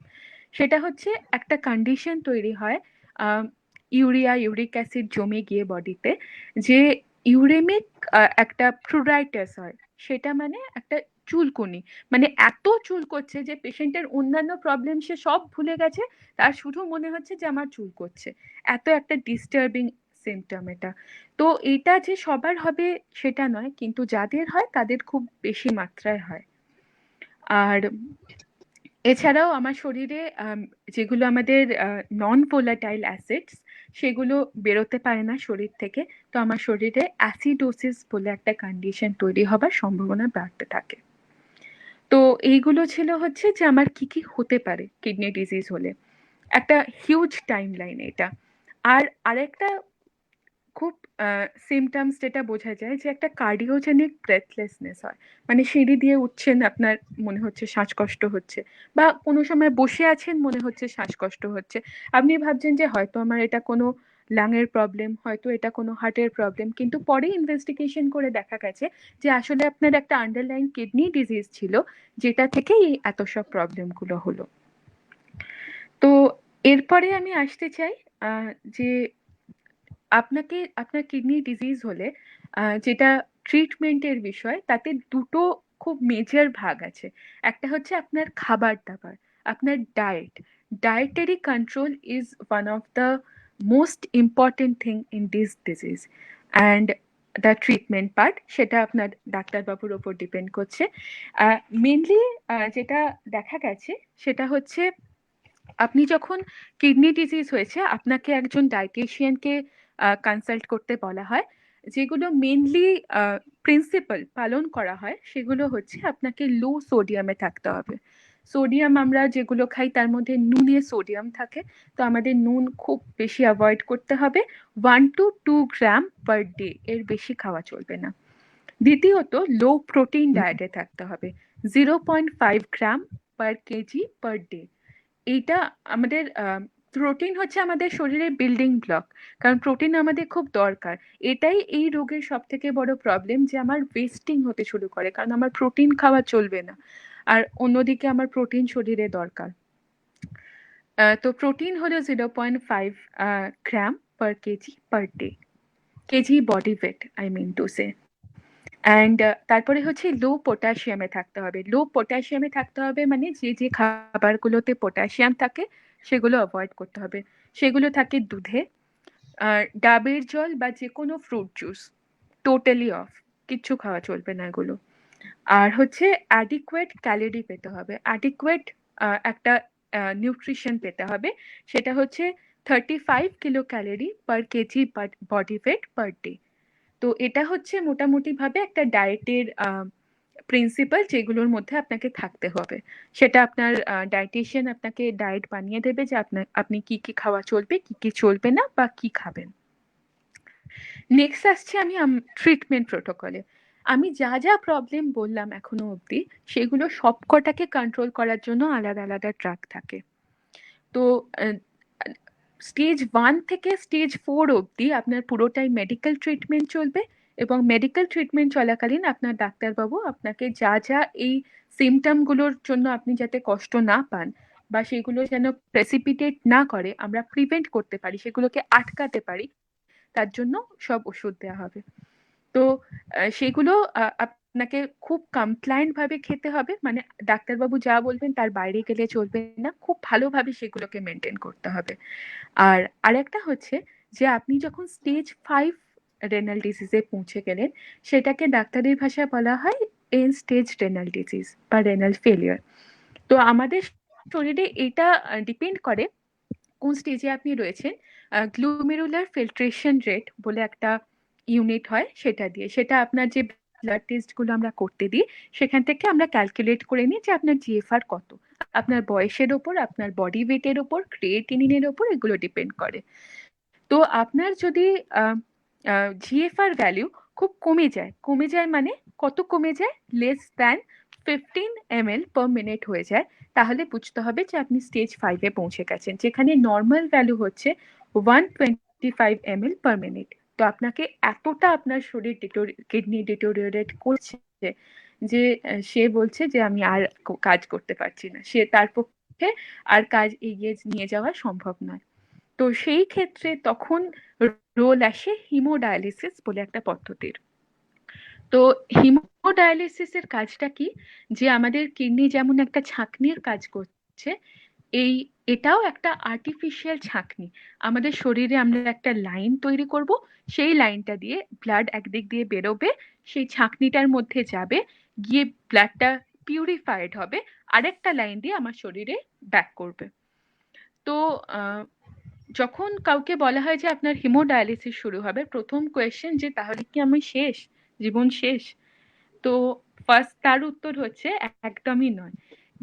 সেটা হচ্ছে একটা কন্ডিশন তৈরি হয় ইউরিক অ্যাসিড জমে গিয়ে বডিতে, যে ইউরেমিক একটা প্রুরাইটাস হয়। সেটা মানে একটা চুলকুনি, মানে এত চুল করছে যে পেশেন্টের অন্যান্য প্রবলেম সে সব ভুলে গেছে, তার শুধু মনে হচ্ছে যে আমার চুল করছে। এত একটা ডিস্টার্বিং সিমটম এটা। তো এটা যে সবার হবে সেটা নয়, কিন্তু যাদের হয় তাদের খুব বেশি মাত্রায় হয়। আর এছাড়াও আমার শরীরে যেগুলো আমাদের নন ভোলাটাইল অ্যাসিডস, সেগুলো বেরোতে পারে না শরীর থেকে। তো আমার শরীরে অ্যাসিডোসিস বলে একটা কন্ডিশন তৈরি হবার সম্ভাবনা বাড়তে থাকে। তো এইগুলো ছিল হচ্ছে যে আমার কি কি হতে পারে কিডনি ডিজিজ হলে। একটা হিউজ টাইম লাইন এটা। আর আরেকটা খুব সিমটমস যেটা বোঝা যায়, যে একটা কার্ডিওজেনিক ব্রেথলেসনেস হয়, মানে সিঁড়ি দিয়ে উঠছেন আপনার মনে হচ্ছে শ্বাসকষ্ট হচ্ছে, বা কোনো সময় বসে আছেন মনে হচ্ছে শ্বাসকষ্ট হচ্ছে। আপনি ভাবছেন যে হয়তো আমার এটা কোনো লাংয়ের প্রবলেম, হয়তো এটা কোনো হার্টের প্রবলেম, কিন্তু পরে ইনভেস্টিগেশন করে দেখা গেছে যে আসলে আপনার একটা আন্ডারলাইন কিডনি ডিজিজ ছিল, যেটা থেকে এই এত সব প্রবলেমগুলো হলো। তো এরপরে আমি আসতে চাই যে আপনার কিডনি ডিজিজ হলে যেটা ট্রিটমেন্টের বিষয়, তাতে দুটো খুব মেজর ভাগ আছে। একটা হচ্ছে আপনার খাবার দাবার, আপনার dietary control is one of the most important thing in this disease, and the treatment part সেটা আপনার ডাক্তারবাবুর ওপর ডিপেন্ড করছে। মেনলি যেটা দেখা গেছে সেটা হচ্ছে, আপনি যখন কিডনি ডিজিজ হয়েছে আপনাকে একজন ডায়েটিশিয়ানকে কনসাল্ট করতে বলা হয়। যেগুলো মেনলি প্রিন্সিপাল পালন করা হয় সেগুলো হচ্ছে আপনাকে লো সোডিয়ামে থাকতে হবে। সোডিয়াম আমরা যেগুলো খাই তার মধ্যে নুনে সোডিয়াম থাকে, তো আমাদের নুন খুব বেশি অ্যাভয়েড করতে হবে। 1 to 2 গ্রাম পার ডে, এর বেশি খাওয়া চলবে না। দ্বিতীয়ত লো প্রোটিন ডায়েটে থাকতে হবে, 0.5 gram per kg per day. এইটা আমাদের প্রোটিন হচ্ছে আমাদের শরীরের বিল্ডিং ব্লক, কারণ প্রোটিন আমাদের খুব দরকার। এটাই এই রোগের সব থেকে বড় প্রবলেম, যে আমার ওয়েস্টিং হতে শুরু করে, কারণ আমার প্রোটিন খাওয়া চলবে না, আর অন্যদিকে আমার প্রোটিন শরীরে দরকার। তো প্রোটিন হলো 0.5 gram per kg per day, kg body weight I mean to say. And তারপরে হচ্ছে লো পটাশিয়ামে থাকতে হবে। লো পটাশিয়ামে থাকতে হবে মানে যে যে খাবারগুলোতে পটাশিয়াম থাকে সেগুলো অ্যাভয়েড করতে হবে। সেগুলো থাকে দুধে, আর ডাবের জল বা যে কোনো ফ্রুট জুস, টোটালি অফ, কিচ্ছু খাওয়া চলবে না এগুলো। আর হচ্ছে অ্যাডিকুয়েট ক্যালোরি পেতে হবে, অ্যাডিকুয়েট একটা নিউট্রিশন পেতে হবে। সেটা হচ্ছে 35 kilo calorie per KG body wait per day. তো এটা হচ্ছে মোটামুটি ভাবে একটা ডায়েটের প্রিন্সিপাল, যেগুলোর মধ্যে আপনাকে থাকতে হবে। সেটা আপনার ডায়েটিশিয়ান আপনাকে ডায়েট বানিয়ে দেবে, যে আপনি কি কি খাওয়া চলবে, কি কি চলবে না, বা কি খাবেন। নেক্সট আসছে আমি ট্রিটমেন্ট প্রোটোকলে। আমি যা যা প্রবলেম বললাম এখনো অবধি, সেগুলো সবকটাকে কন্ট্রোল করার জন্য আলাদা আলাদা ড্রাগ থাকে। তো স্টেজ 1 থেকে স্টেজ 4 অবধি আপনার পুরোটাই মেডিকেল ট্রিটমেন্ট চলবে, এবং মেডিকেল ট্রিটমেন্ট চলাকালীন আপনার ডাক্তারবাবু আপনাকে যা যা এই সিমটমগুলোর জন্য আপনি যাতে কষ্ট না পান, বা সেগুলো যেন প্রেসিপিটেট না করে, আমরা প্রিভেন্ট করতে পারি, সেগুলোকে আটকাতে পারি, তার জন্য সব ওষুধ দেওয়া হবে। তো সেগুলো আপনাকে খুব কমপ্লায়েন্ট ভাবে খেতে হবে, মানে ডাক্তারবাবু যা বলবেন তার বাইরে গেলে চলবে না, খুব ভালোভাবে সেগুলোকে মেনটেন করতে হবে। আর আরেকটা হচ্ছে যে আপনি যখন স্টেজ 5 রেনাল ডিজিজে পৌঁছে গেলেন, সেটাকে ডাক্তারের ভাষায় বলা হয় এন্ড স্টেজ রেনাল ডিজিজ বা রেনাল ফেলিয়ার। তো আমাদের শরীরে এটা ডিপেন্ড করে কোন স্টেজে আপনি রয়েছেন। গ্লোমেরুলার ফিল্ট্রেশন রেট বলে একটা ইউনিট হয়, সেটা দিয়ে, সেটা আপনার যে ব্লাড টেস্টগুলো আমরা করতে দিই সেখান থেকে আমরা ক্যালকুলেট করে নিই যে আপনার জিএফআর কত। আপনার বয়সের ওপর, আপনার বডি ওয়েটের ওপর, ক্রিয়েটিনিনের ওপর এগুলো ডিপেন্ড করে। তো আপনার যদি জিএফআর ভ্যালু খুব কমে যায় মানে কত কমে যায়, লেস দ্যান 15 ml/minute হয়ে যায়, তাহলে বুঝতে হবে যে আপনি স্টেজ 5-এ পৌঁছে গেছেন, যেখানে নর্মাল ভ্যালু হচ্ছে 125 ml/minute। তো আপনাকে এতটা আপনার শরীর কিডনি ডিটোরিওরেট করছে যে সে বলছে যে আমি আর কাজ করতে পারছি না, সে তার পক্ষে আর কাজ এগিয়ে নিয়ে যাওয়া সম্ভব নয়। তো সেই ক্ষেত্রে তখন রোল আসে হিমোডায়ালিসিস বলে একটা পদ্ধতির। তো হিমোডায়ালিসিসের কাজটা কি, যে আমাদের কিডনি যেমন একটা ছাঁকনির কাজ করছে, এটাও একটা আর্টিফিশিয়াল ছাঁকনি। আমাদের শরীরে আমরা একটা লাইন তৈরি করব, সেই লাইনটা দিয়ে ব্লাড একদিক দিয়ে বেরোবে, সেই ছাঁকনিটার মধ্যে যাবে, গিয়ে ব্লাডটা পিউরিফাইড হবে, আরেকটা লাইন দিয়ে আমার শরীরে ব্যাক করবে। তো যখন কাউকে বলা হয় যে আপনার হিমোডায়ালিসিস শুরু হবে, প্রথম কোয়েশ্চেন যে তাহলে কি আমি শেষ, জীবন শেষ? তো ফার্স্ট তার উত্তর হচ্ছে একদমই নয়।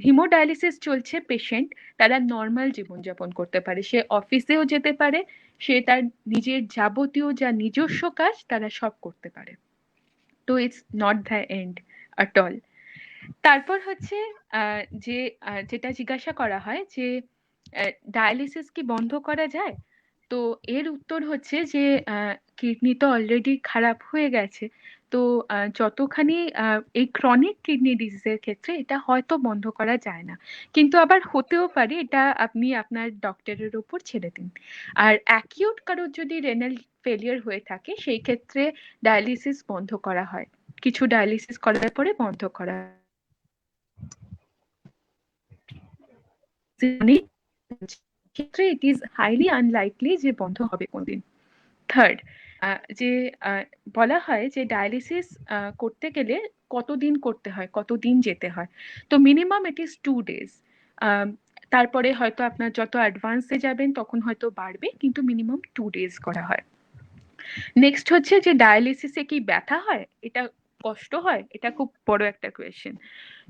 হিমোডায়ালিসিস চলছে পেশেন্ট তারা নর্মাল জীবনযাপন করতে পারে, সে অফিসেও যেতে পারে, সে তার নিজের যাবতীয় যা নিজস্ব কাজ তারা সব করতে পারে। তো it's not the end at all. তারপর হচ্ছে যে যেটা জিজ্ঞাসা করা হয় যে ডায়ালিসিস কি বন্ধ করা যায়, তো এর উত্তর হচ্ছে যে কিডনি তো অলরেডি খারাপ হয়ে গেছে, তো যতখানি এই ক্রনিক কিডনি ডিজিজের ক্ষেত্রে এটা হয়তো বন্ধ করা যায় না, কিন্তু আবার হতেও পারে, এটা আপনি আপনার ডক্টরের উপর ছেড়ে দিন। আর অ্যাকিউট কারোর যদি রেনাল ফেলিয়ার হয়ে থাকে সেই ক্ষেত্রে ডায়ালিসিস বন্ধ করা হয়, কিছু ডায়ালিসিস করার পরে বন্ধ করা ক্ষেত্রে ইট ইজ হাইলি আনলাইকলি যে বন্ধ হবে কোনদিন। থার্ড, যে বলা হয় যে ডায়ালিসিস করতে গেলে কতদিন করতে হয়, কতদিন যেতে হয়, তো মিনিমাম ইট ইজ 2 days। তারপরে হয়তো আপনার যত অ্যাডভান্সে যাবেন তখন হয়তো বাড়বে, কিন্তু মিনিমাম 2 days করা হয়। নেক্সট হচ্ছে যে ডায়ালিসিসে কি ব্যথা হয়, এটা কষ্ট হয়, এটা খুব বড় একটা কোয়েশ্চেন।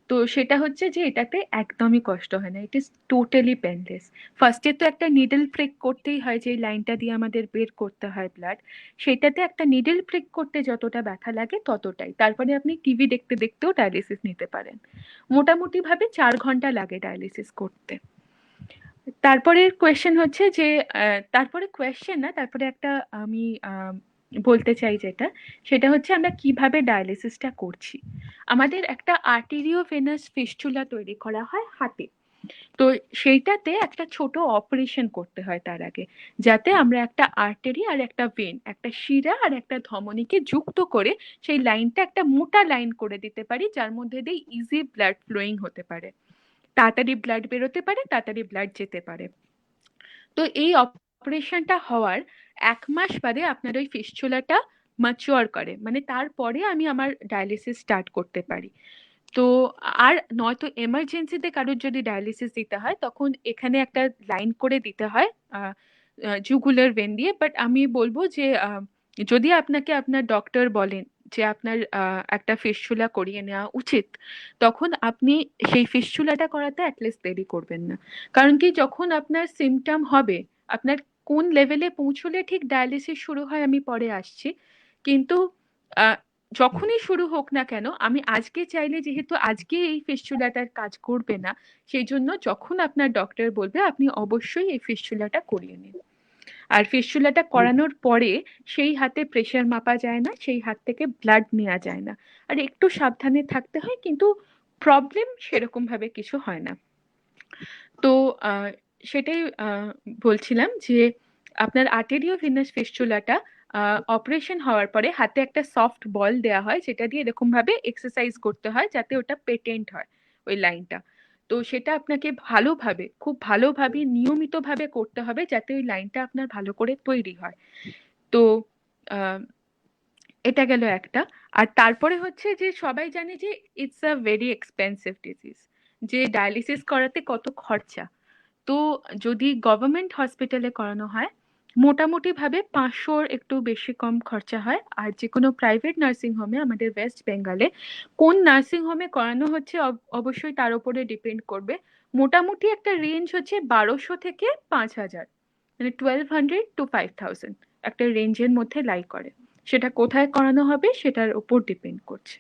তো সেটা হচ্ছে যে এটাতে একদমই কষ্ট হয় না, ইট ইজ টোটালি পেনলেস। ফার্স্টে তো একটা নিডল প্রিক করতেই হয়, যে লাইনটা দিয়ে আমাদের বের করতে হয় ব্লাড, সেটাতে একটা নিডল প্রিক করতে যতটা ব্যথা লাগে ততটাই। তারপরে আপনি টিভি দেখতে দেখতেও ডায়ালিসিস নিতে পারেন। মোটামুটি ভাবে 4 ঘন্টা লাগে ডায়ালিসিস করতে। তারপরে কোয়েশ্চেন হচ্ছে যে তারপরে কোয়েশ্চেন না, তারপরে একটা আমি বলতে চাই যেটা, সেটা হচ্ছে আমরা কিভাবে ডায়ালিসিসটা করছি। আমাদের একটা আর্টেরিওভেনাস ফিস্টুলা তৈরি করা হয় হাতে, তো সেইটাতে একটা ছোট অপারেশন করতে হয় তার আগে, যাতে আমরা একটা আর্টারি আর একটা ভেন, একটা শিরা আর একটা ধমনীকে যুক্ত করে সেই লাইনটা একটা মোটা লাইন করে দিতে পারি, যার মধ্যে দিয়ে ইজি ব্লাড ফ্লোয়িং হতে পারে, তাড়াতাড়ি ব্লাড বেরোতে পারে, তাড়াতাড়ি ব্লাড যেতে পারে। তো এই অপারেশনটা হওয়ার 1 মাস বাদে আপনার ওই ফিস্টুলাটা ম্যাচিওর করে, মানে তারপরে আমি আমার ডায়ালিসিস স্টার্ট করতে পারি। তো আর নয়তো এমার্জেন্সিতে কারোর যদি ডায়ালিসিস দিতে হয় তখন এখানে একটা লাইন করে দিতে হয় জুগুলার ভেন দিয়ে। বাট আমি বলবো যে যদি আপনাকে আপনার ডক্টর বলেন যে আপনার একটা ফিস্টুলা করিয়ে নেওয়া উচিত, তখন আপনি সেই ফিস্টুলাটা করাতে অ্যাটলিস্ট দেরি করবেন না। কারণ কি, যখন আপনার সিমটম হবে, আপনার কোন লেভেলে পৌঁছলে ঠিক ডায়ালিসিস শুরু হয় আমি পরে আসছি, কিন্তু যখনই শুরু হোক না কেন, আমি আজকে চাইলে যেহেতু আজকে এই ফিস্টুলাটার কাজ করবে না, সেই জন্য যখন আপনার ডক্টর বলবে আপনি অবশ্যই এই ফিস্টুলাটা করিয়ে নিন। আর ফিস্টুলাটা করানোর পরে সেই হাতে প্রেশার মাপা যায় না, সেই হাত থেকে ব্লাড নেওয়া যায় না, আর একটু সাবধানে থাকতে হয়, কিন্তু প্রবলেম সেরকম ভাবে কিছু হয় না। তো সেটাই বলছিলাম যে আপনার আর্টেরিওভেনাস ফিস্টুলাটা অপারেশন হওয়ার পরে হাতে একটা সফট বল দেওয়া হয়, যেটা দিয়ে এরকম ভাবে এক্সারসাইজ করতে হয় যাতে ওটা পেটেন্ট হয় ওই লাইনটা। তো সেটা আপনাকে ভালোভাবে, খুব ভালোভাবে নিয়মিতভাবে করতে হবে যাতে ওই লাইনটা আপনার ভালো করে তৈরি হয়। তো এটা গেল একটা। আর তারপরে হচ্ছে যে সবাই জানে যে it's a very expensive disease, যে ডায়ালিসিস করাতে কত খরচা। তো যদি গভর্নমেন্ট হসপিটালে করানো হয় মোটামুটি ভাবে 500-র একটু বেশি কম খরচা হয়। আর যে কোনো প্রাইভেট নার্সিং হোমে আমাদের ওয়েস্ট বেঙ্গলে কোন নার্সিং হোমে করানো হচ্ছে অবশ্যই তার উপরে ডিপেন্ড করবে। মোটামুটি একটা রেঞ্জ হচ্ছে 1200 থেকে 5000, মানে 1200 to 5000 একটা রেঞ্জের মধ্যে লাই করে। সেটা কোথায় করানো হবে সেটার উপর ডিপেন্ড করছে।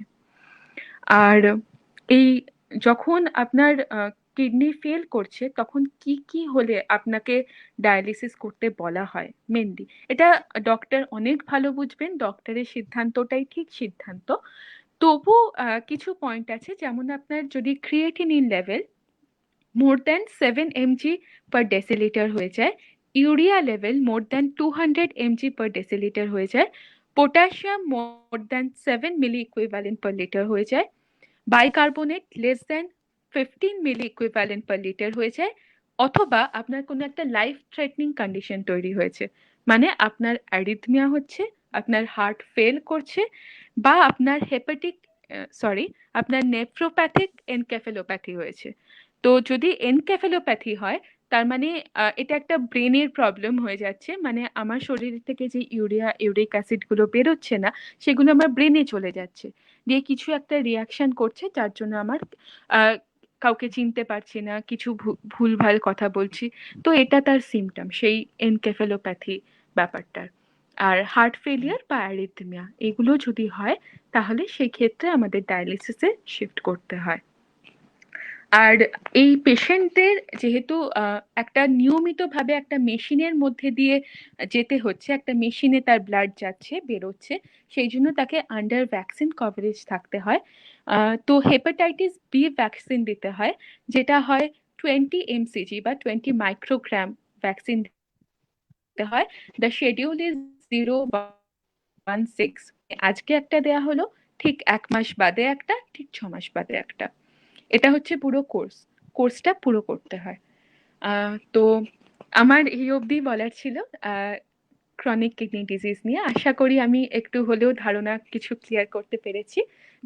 আর এই যখন আপনার কিডনি ফেল করছে তখন কি কি হলে আপনাকে ডায়ালিসিস করতে বলা হয় মেনলি, এটা ডক্টর অনেক ভালো বুঝবেন, ডক্টরের সিদ্ধান্তটাই ঠিক সিদ্ধান্ত। তবু কিছু পয়েন্ট আছে, যেমন আপনার যদি creatinine level more than 7 mg per deciliter হয়ে যায়, urea level more than 200 mg per deciliter হয়ে যায়, পটাশিয়াম মোর দ্যান 7 মিলি ইকুইভ্যালেন্ট per liter হয়ে যায়, বাইকার্বনেট লেস দেন 15 মিলি ইকুইভ্যালেন্ট পার লিটার হয়ে যায়, অথবা আপনার কোনো একটা লাইফ থ্রেটনিং কন্ডিশন তৈরি হয়েছে, মানে আপনার অ্যারিথমিয়া হচ্ছে, আপনার হার্ট ফেল করছে, বা আপনার আপনার নেফ্রোপ্যাথিক এনকেফেলোপ্যাথি হয়েছে। তো যদি এনকেফেলোপ্যাথি হয় তার মানে এটা একটা ব্রেনের প্রবলেম হয়ে যাচ্ছে, মানে আমার শরীর থেকে যে ইউরিক অ্যাসিড গুলো বেরোচ্ছে না সেগুলো আমার ব্রেনে চলে যাচ্ছে, দিয়ে কিছু একটা রিয়াকশন করছে যার জন্য আমার কাউকে চিনতে পারছি না, কিছু ভুলভাল কথা বলছি। তো এটা তার সিমটম, সেই এনকেফেলোপ্যাথি ব্যাপারটার। আর হার্ট ফেলিয়ার বা অ্যারিথমিয়া এগুলো যদি হয় তাহলে সেই ক্ষেত্রে আমাদের ডায়ালিসিসে শিফট করতে হয়। আর এই পেশেন্টদের যেহেতু একটা নিয়মিতভাবে একটা মেশিনের মধ্যে দিয়ে যেতে হচ্ছে, একটা মেশিনে তার ব্লাড যাচ্ছে বেরোচ্ছে, সেই জন্য তাকে আন্ডার ভ্যাকসিন কভারেজ থাকতে হয়। তো হেপাটাইটিস বি ভ্যাকসিন দিতে হয়, যেটা হয় 20 mcg বা 20 মাইক্রোগ্রাম ভ্যাকসিন দিতে হয়। দ্য শিডিউল ইজ 016, আজকে একটা দেয়া হলো, ঠিক 1 মাস বাদে একটা, ঠিক 6 মাস বাদে একটা। এটা হচ্ছে পুরো কোর্সটা পুরো করতে হয়। তো আমার এই অবধি বলার ছিল ক্রনিক কিডনি ডিজিজ নিয়ে। আশা করি আমি একটু হলেও ধারণা কিছু ক্লিয়ার করতে পেরেছি।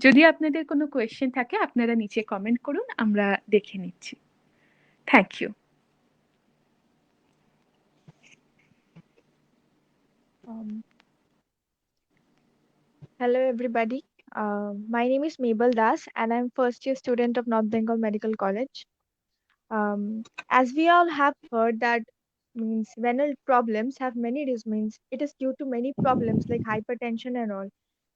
যদি আপনাদের কোনো কোয়েশ্চেন থাকে আপনারা নিচে কমেন্ট করুন, আমরা দেখে নিচ্ছি। Thank you. Hello, everybody. My name is Mabel Das, and I'm first year student of North Bengal Medical College. As we all have heard that means renal problems have many reasons. Means it is due to many problems like hypertension and all.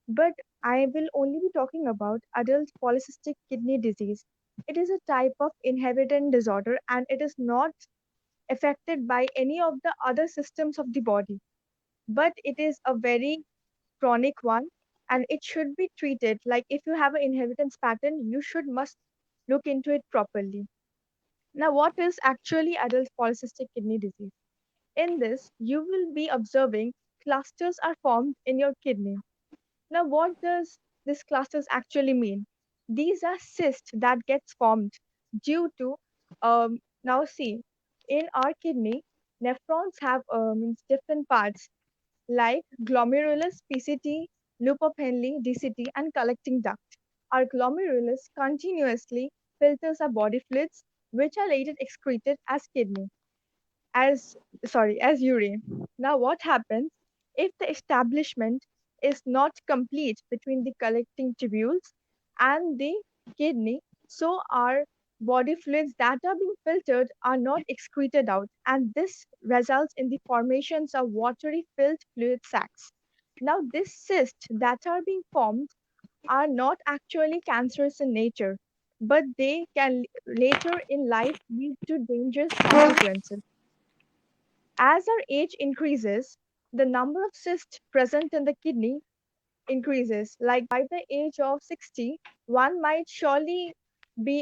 But I will only be talking about adult polycystic kidney disease. It is a type of inherited disorder, and it is not affected by any of the other systems of the body. But it is a very chronic one, and it should be treated like if you have an inheritance pattern you should must look into it properly. Now, what is actually adult polycystic kidney disease? In this you will be observing clusters are formed in your kidney. Now, what does this clusters actually mean? These are cysts that gets formed due to now see, in our kidney nephrons have means different parts like glomerulus, PCT, loop of Henle, DCT, and collecting duct. Our glomerulus continuously filters our body fluids, which are later excreted as kidney, as urine. Now, what happens if the establishment is not complete between the collecting tubules and the kidney? So our body fluids that are being filtered are not excreted out, and this results in the formations of watery filled fluid sacs. Now, these cysts that are being formed are not actually cancerous in nature, but they can later in life lead to dangerous consequences. As our age increases, the number of cysts present in the kidney increases. Like by the age of 60, one might surely be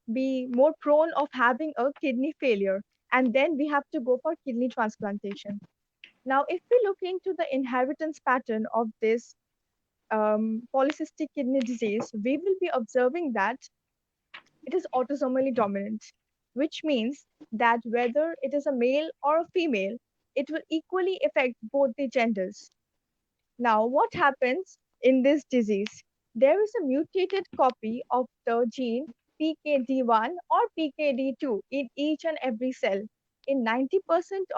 be more prone of having a kidney failure, and then we have to go for kidney transplantation. Now, if we look into the inheritance pattern of this polycystic kidney disease, we will be observing that it is autosomally dominant, which means that whether it is a male or a female, it will equally affect both the genders. Now, what happens in this disease? There is a mutated copy of the gene PKD1 or PKD2 in each and every cell. In 90%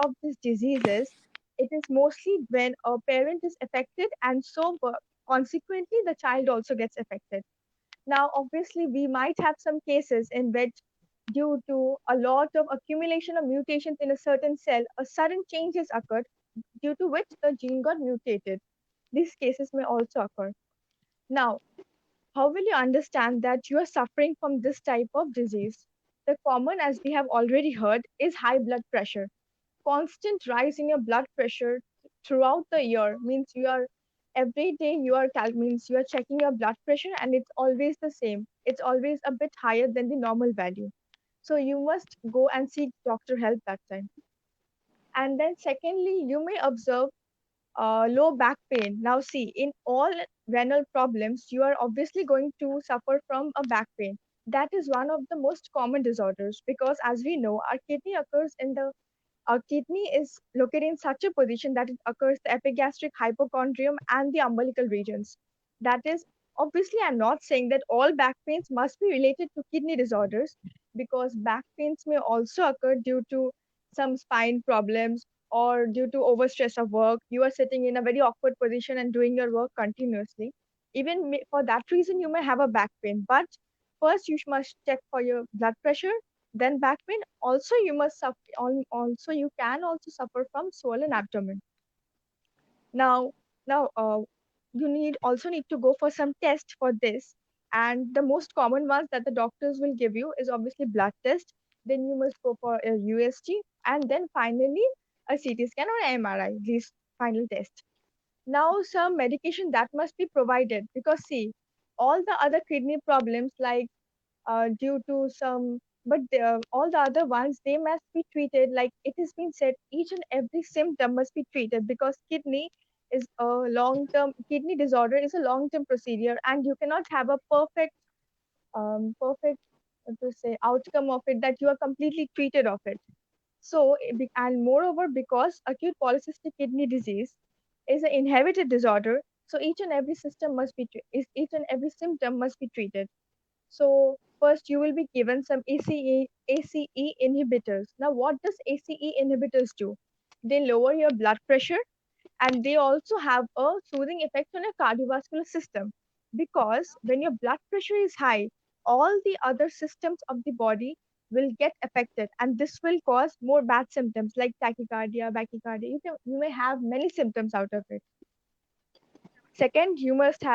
of these diseases, it is mostly when a parent is affected, and so consequently, the child also gets affected. Now, obviously, we might have some cases in which, due to a lot of accumulation of mutations in a certain cell, a sudden change has occurred, due to which the gene got mutated. These cases may also occur. Now, how will you understand that you are suffering from this type of disease? The common, as we have already heard, is high blood pressure. Constant rise in your blood pressure throughout the year means you are every day you are means you are checking your blood pressure, and it's always the same. It's always a bit higher than the normal value. So you must go and seek doctor help that time. And then secondly, you may observe low back pain. Now, see, in all renal problems, you are obviously going to suffer from a back pain. That is one of the most common disorders, because, as we know, our kidney is located in such a position that it occurs the epigastric hypochondrium and the umbilical regions. That is, obviously, I'm not saying that all back pains must be related to kidney disorders, because back pains may also occur due to some spine problems or due to overstress of work. You are sitting in a very awkward position and doing your work continuously. Even for that reason, you may have a back pain. But first, you must check for your blood pressure, then back pain. Also, you must suffer. Also, you can also suffer from swollen abdomen. Now, now, you need to go for some test for this. And the most common ones that the doctors will give you is obviously blood test. Then you must go for a USG, and then finally a CT scan or MRI. These final tests. Now, some medication that must be provided, because see, all the other kidney problems like due to some, but all the other ones, they must be treated like it has been said. Each and every symptom must be treated, because kidney disorder is a long term procedure, and you cannot have a perfect to say outcome of it, that you are completely treated of it. So, and moreover, because acute polycystic kidney disease is an inherited disorder, so each and every symptom must be treated. So first you will be given some ACE inhibitors. Now, what does ACE inhibitors do? They lower your blood pressure, and they also have a soothing effect on your cardiovascular system, because when your blood pressure is high, all the other systems of the body will get affected, and this will cause more bad symptoms like tachycardia, bradycardia. You may have many symptoms out of it. Second, you must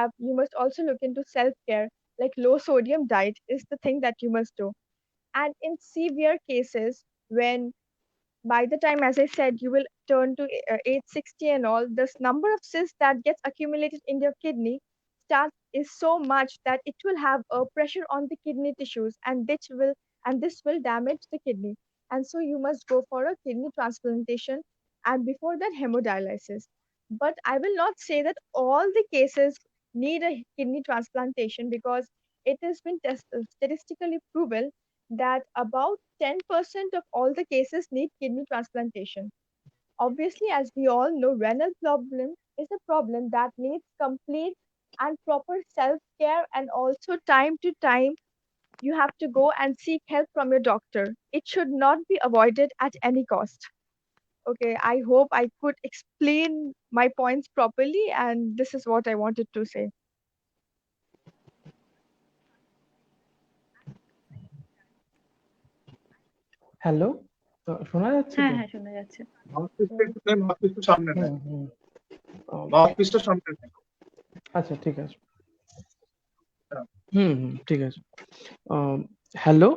also look into self care, like low sodium diet is the thing that you must do. And in severe cases, when by the time, as I said, you will turn to age 60 and all, this number of cysts that gets accumulated in your kidney start is so much that it will have a pressure on the kidney tissues, and this will damage the kidney. And so you must go for a kidney transplantation, and before that, hemodialysis. But I will not say that all the cases need a kidney transplantation, because it has been statistically proven that about 10% of all the cases need kidney transplantation. Obviously, as we all know, renal problem is a problem that needs complete and proper self care, and also time to time you have to go and seek help from your doctor. It should not be avoided at any cost. Okay, I hope I could explain my points properly, and this is what I wanted to say. Hello, শোনা যাচ্ছে হ্যাঁ তো? হ্যাঁ শোনা যাচ্ছে। মাউথপিসটা সামনে নেয়, হুম। মাউথপিসটা সামনে নেয়। আচ্ছা, ঠিক আছে। হ্যাঁ। ঠিক আছে। হ্যালো,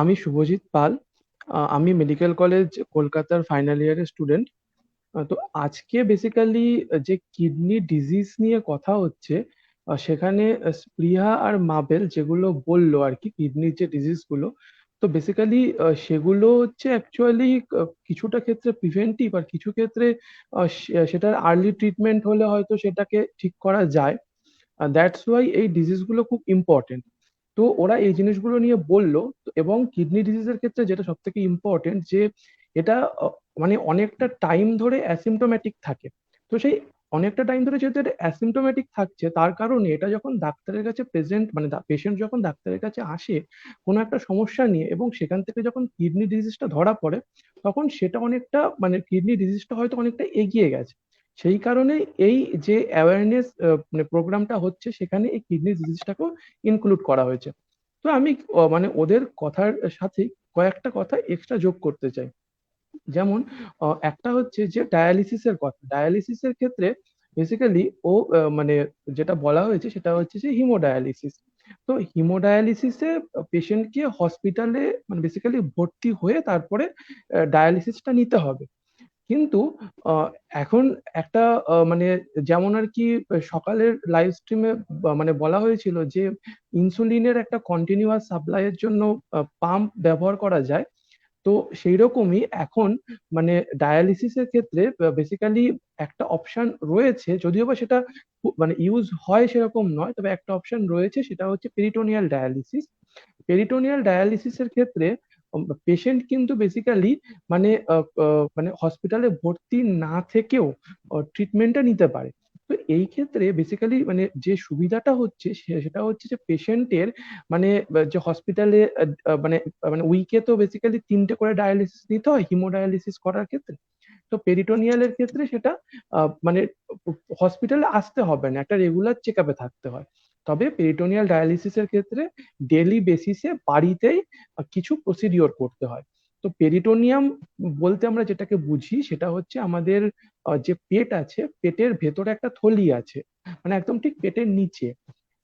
আমি শুভজিৎ পাল। আমি মেডিকেল কলেজ কলকাতার ফাইনাল ইয়ারের স্টুডেন্ট। তো আজকে বেসিক্যালি যে কিডনি ডিজিজ নিয়ে কথা হচ্ছে, সেখানে স্পৃহা আর মাবেল যেগুলো বললো আর কি, কিডনির যে ডিজিজ গুলো, তো বেসিক্যালি সেগুলো হচ্ছে অ্যাকচুয়ালি কিছুটা ক্ষেত্রে প্রিভেন্টিভ, আর কিছু ক্ষেত্রে সেটার আর্লি ট্রিটমেন্ট হলে হয়তো সেটাকে ঠিক করা যায়। দ্যাটস ওয়াই এই ডিজিজ গুলো খুব ইম্পর্টেন্ট। তো ওরা এই জিনিসগুলো নিয়ে বললো, এবং কিডনি ডিজিজের ক্ষেত্রে যেটা সব থেকে ইম্পর্টেন্ট, যে এটা মানে অনেকটা টাইম ধরে অ্যাসিমটোম্যাটিক থাকে। তো সেই অনেকটা টাইম ধরে যেহেতু এটা অ্যাসিমটোমেটিক থাকছে, তার কারণে এটা যখন ডাক্তারের কাছে প্রেজেন্ট মানে পেশেন্ট যখন ডাক্তারের কাছে আসে কোনো একটা সমস্যা নিয়ে, এবং সেখান থেকে যখন কিডনি ডিজিজটা ধরা পড়ে, তখন সেটা অনেকটা মানে কিডনি ডিজিজটা হয়তো অনেকটা এগিয়ে গেছে। সেই কারণে এই যে অ্যাওয়ারনেস মানে প্রোগ্রামটা হচ্ছে, সেখানে এই কিডনি ডিজিজটাকেও ইনক্লুড করা হয়েছে। তো আমি মানে ওদের কথার সাথে কয়েকটা কথা এক্সট্রা যোগ করতে চাই। যেমন একটা হচ্ছে যে ডায়ালিসিসের কথা, ডায়ালিসিসের ক্ষেত্রে বেসিক্যালি ও মানে যেটা বলা হয়েছে সেটা হচ্ছে যে হিমোডায়ালিসিস। তো হিমোডায়ালিসিসে পেশেন্টকে হসপিটালে মানে বেসিক্যালি ভর্তি হয়ে তারপরে ডায়ালিসিসটা নিতে হবে। কিন্তু আহ, এখন একটা মানে যেমন আর কি সকালের লাইভ স্ট্রিমে মানে বলা হয়েছিল যে ইনসুলিনের একটা কন্টিনিউয়াস সাপ্লাইয়ের জন্য পাম্প ব্যবহার করা যায়। তো সেই রকমই এখন মানে ডায়ালিসিসের ক্ষেত্রে বেসিক্যালি একটা অপশন রয়েছে, যদিও বা সেটা মানে ইউজ হয় সেরকম নয়, তবে একটা অপশন রয়েছে, সেটা হচ্ছে পেরিটোনিয়াল ডায়ালিসিস। পেরিটোনিয়াল ডায়ালিসিসের ক্ষেত্রে পেশেন্ট কিন্তু বেসিক্যালি মানে মানে হসপিটালে ভর্তি না থেকেও ট্রিটমেন্টটা নিতে পারে। তো এই ক্ষেত্রে বেসিক্যালি মানে যে সুবিধাটা হচ্ছে সেটা হচ্ছে যে পেশেন্টের মানে যে হসপিটালে মানে মানে উইকে তো বেসিক্যালি 3টে করে ডায়ালিসিস নিতে হয় হিমোডায়ালিসিস করার ক্ষেত্রে। তো পেরিটোনিয়ালের ক্ষেত্রে সেটা মানে হসপিটালে আসতে হবে না, একটা রেগুলার চেক আপে থাকতে হয়। তবে পেরিটোনিয়াল ডায়ালিসিসের ক্ষেত্রে ডেলি বেসিসে বাড়িতেই কিছু প্রসিডিওর করতে হয়। তো পেরিটোনিয়াম বলতে আমরা যেটাকে বুঝি সেটা হচ্ছে আমাদের যে পেট আছে, পেটের ভেতরে একটা থলি আছে, মানে একদম ঠিক পেটের নিচে।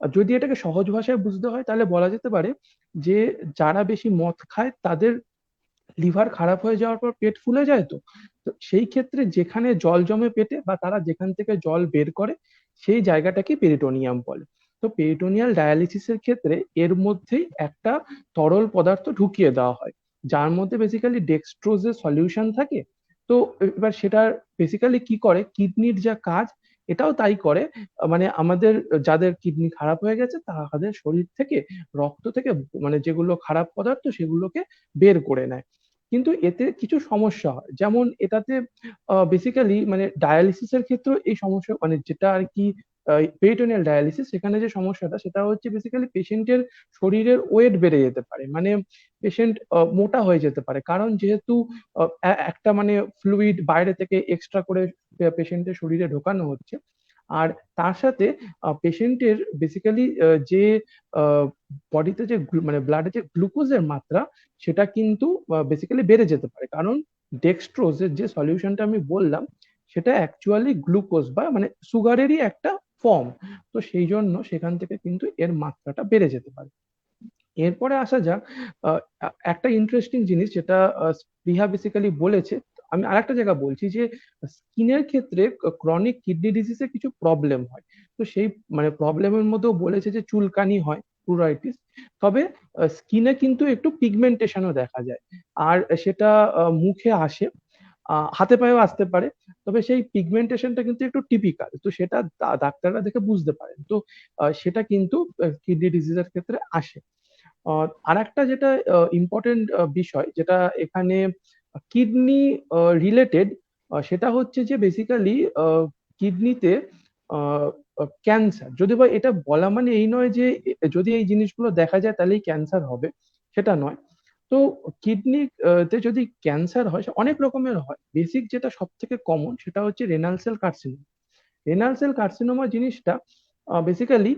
আর যদি এটাকে সহজ ভাষায় বুঝতে হয় তাহলে বলা যেতে পারে যে যারা বেশি মদ খায় তাদের লিভার খারাপ হয়ে যাওয়ার পর পেট ফুলে যায়। তো তো সেই ক্ষেত্রে যেখানে জল জমে পেটে বা তারা যেখান থেকে জল বের করে, সেই জায়গাটাকে পেরিটোনিয়াম বলে। তো পেরিটোনিয়াল ডায়ালিসিসের ক্ষেত্রে এর মধ্যেই একটা তরল পদার্থ ঢুকিয়ে দেওয়া হয়, যার মধ্যে বেসিক্যালি ডেক্সট্রোজের সলিউশন থাকে। তো এবার সেটা বেসিক্যালি কি করে, কিডনির যা কাজ এটাও তাই করে। মানে আমাদের যাদের কিডনি খারাপ হয়ে গেছে তাদের শরীর থেকে রক্ত থেকে মানে যেগুলো খারাপ পদার্থ সেগুলোকে বের করে নেয়। কিন্তু এতে কিছু সমস্যা হয়, যেমন এটাতে বেসিক্যালি মানে ডায়ালিসিসের ক্ষেত্রে এই সমস্যা মানে যেটা আর কি পেরিটোনিয়াল ডায়ালিসিস, সেখানে যে সমস্যাটা সেটা হচ্ছে বেসিক্যালি পেশেন্টের শরীরের ওয়েট বেড়ে যেতে পারে, মানে পেশেন্ট মোটা হয়ে যেতে পারে, কারণ যেহেতু একটা মানে ফ্লুইড বাইরে থেকে এক্সট্রা করে পেশেন্টের শরীরে ঢোকানো হচ্ছে। আর তার সাথে পেশেন্টের বেসিক্যালি যে বডিতে যে মানে ব্লাডে যে গ্লুকোজের মাত্রা সেটা কিন্তু বেসিক্যালি বেড়ে যেতে পারে, কারণ ডেক্সট্রোজের যে সলিউশনটা আমি বললাম সেটা অ্যাকচুয়ালি গ্লুকোজ বা মানে সুগারেরই একটা ফর্ম। তো সেই জন্য সেখান থেকে কিন্তু এর মাত্রাটা বেড়ে যেতে পারে। এরপরে আসা যাক আহ, একটা ইন্টারেস্টিং জিনিস যেটা স্পৃহা বেসিক্যালি বলেছে। আমি আরেকটা জায়গা বলছি যে স্কিনের ক্ষেত্রে ক্রনিক কিডনি ডিজিজে কিছু প্রবলেম হয়। তো সেই মানে প্রবলেমের মধ্যেও বলেছে যে চুলকানি হয়, প্লুরাইটিস। তবে স্কিনে কিন্তু একটু পিগমেন্টেশনও দেখা যায়, আর সেটা মুখে আসে, হাতে পায়েও আসতে পারে। তবে সেই পিগমেন্টেশনটা কিন্তু একটু টিপিক্যাল, তো সেটা ডাক্তাররা দেখে বুঝতে পারেন। তো সেটা কিন্তু কিডনি ডিজিজের ক্ষেত্রে আসে। আর একটা যেটা ইম্পর্টেন্ট বিষয় যেটা এখানে কিডনি রিলেটেড, সেটা হচ্ছে যে বেসিক্যালি কিডনিতে ক্যান্সার, যদি বা এটা বলা মানে এই নয় যে যদি এই জিনিসগুলো দেখা যায় তাহলেই ক্যান্সার হবে, সেটা নয়। তো কিডনি তে যদি ক্যান্সার হয় সে অনেক রকমের হয়, বেসিক যেটা সব থেকে কমন সেটা হচ্ছে renal cell carcinoma. Renal cell carcinoma জিনিসটা বেসিক্যালি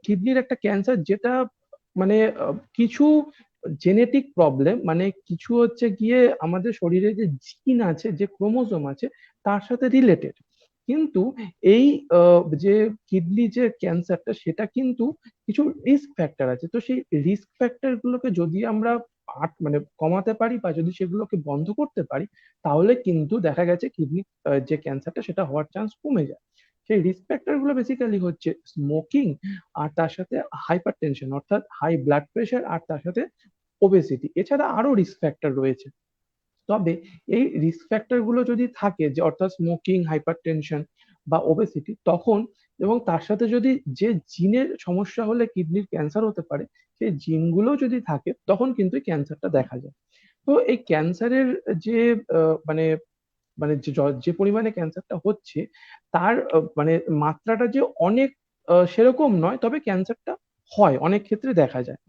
কিডনির একটা ক্যান্সার, যেটা মানে কিছু জেনেটিক প্রবলেম, মানে কিছু হচ্ছে গিয়ে আমাদের শরীরে যে জিন আছে, যে ক্রোমোজোম আছে, তার সাথে রিলেটেড। কিন্তু এই যে কিডনি যে ক্যান্সারটা সেটা কিন্তু কিছু রিস্ক ফ্যাক্টর আছে। তো সেই রিস্ক ফ্যাক্টর গুলোকে যদি আমরা মানে কমাতে পারি বা যদি সেগুলোকে বন্ধ করতে পারি, তাহলে কিন্তু দেখা গেছে কিডনি যে ক্যান্সারটা সেটা হওয়ার চান্স কমে যায়। সেই রিস্ক ফ্যাক্টর গুলো বেসিক্যালি হচ্ছে স্মোকিং, আর তার সাথে হাইপার টেনশন অর্থাৎ হাই ব্লাড প্রেশার, আর তার সাথে ওবেসিটি। এছাড়া আরো রিস্ক ফ্যাক্টর রয়েছে। তবে এই রিস্ক ফ্যাক্টর গুলো যদি থাকে, যে অর্থাৎ স্মোকিং, হাইপার টেনশন বা ওবেসিটি, তখন এবং তার সাথে যদি যে জিনের সমস্যা হলে কিডনির ক্যান্সার হতে পারে সেই জিনগুলো যদি থাকে, তখন কিন্তু ক্যান্সারটা দেখা যায়। তো এই ক্যান্সারের যে মানে মানে যে পরিমাণে ক্যান্সারটা হচ্ছে তার মানে মাত্রাটা যে অনেক সেরকম নয়, তবে ক্যান্সারটা হয়, অনেক ক্ষেত্রে দেখা যায়।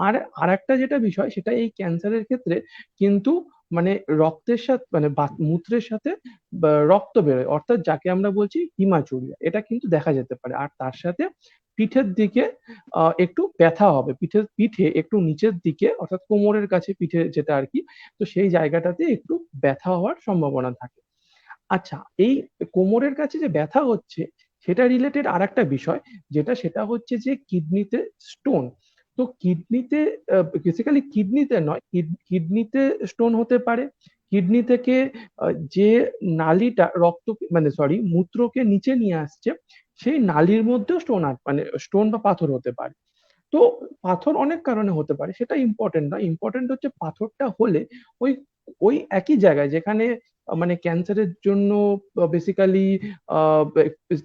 আর আরেকটা যেটা বিষয়, সেটা এই ক্যান্সারের ক্ষেত্রে কিন্তু মানে রক্তের সাথে মানে মূত্রের সাথে রক্ত বেরোয়, অর্থাৎ যাকে আমরা বলছি হিমাচুরিয়া, এটা কিন্তু দেখা যেতে পারে। আর তার সাথে পিঠের দিকে একটু ব্যথা হবে, পিঠে একটু নিচের দিকে, অর্থাৎ কোমরের কাছে পিঠে যেটা আর কি, তো সেই জায়গাটাতে একটু ব্যথা হওয়ার সম্ভাবনা থাকে। আচ্ছা, এই কোমরের কাছে যে ব্যথা হচ্ছে সেটা রিলেটেড আর একটা বিষয়, সেটা হচ্ছে যে কিডনিতে স্টোন। তো কিডনিতে বেসিক্যালি কিডনিতে নয়, কিডনিতে স্টোন হতে পারে। কিডনি থেকে যে নালীটা রক্ত মানে সরি মূত্রকে নিচে নিয়ে আসছে, সেই নালীর মধ্যেও মানে স্টোন বা পাথর হতে পারে। তো পাথর অনেক কারণে হতে পারে, সেটা ইম্পর্টেন্ট না, ইম্পর্টেন্ট হচ্ছে পাথরটা হলে ওই ওই একই জায়গায় যেখানে মানে ক্যান্সারের জন্য বেসিক্যালি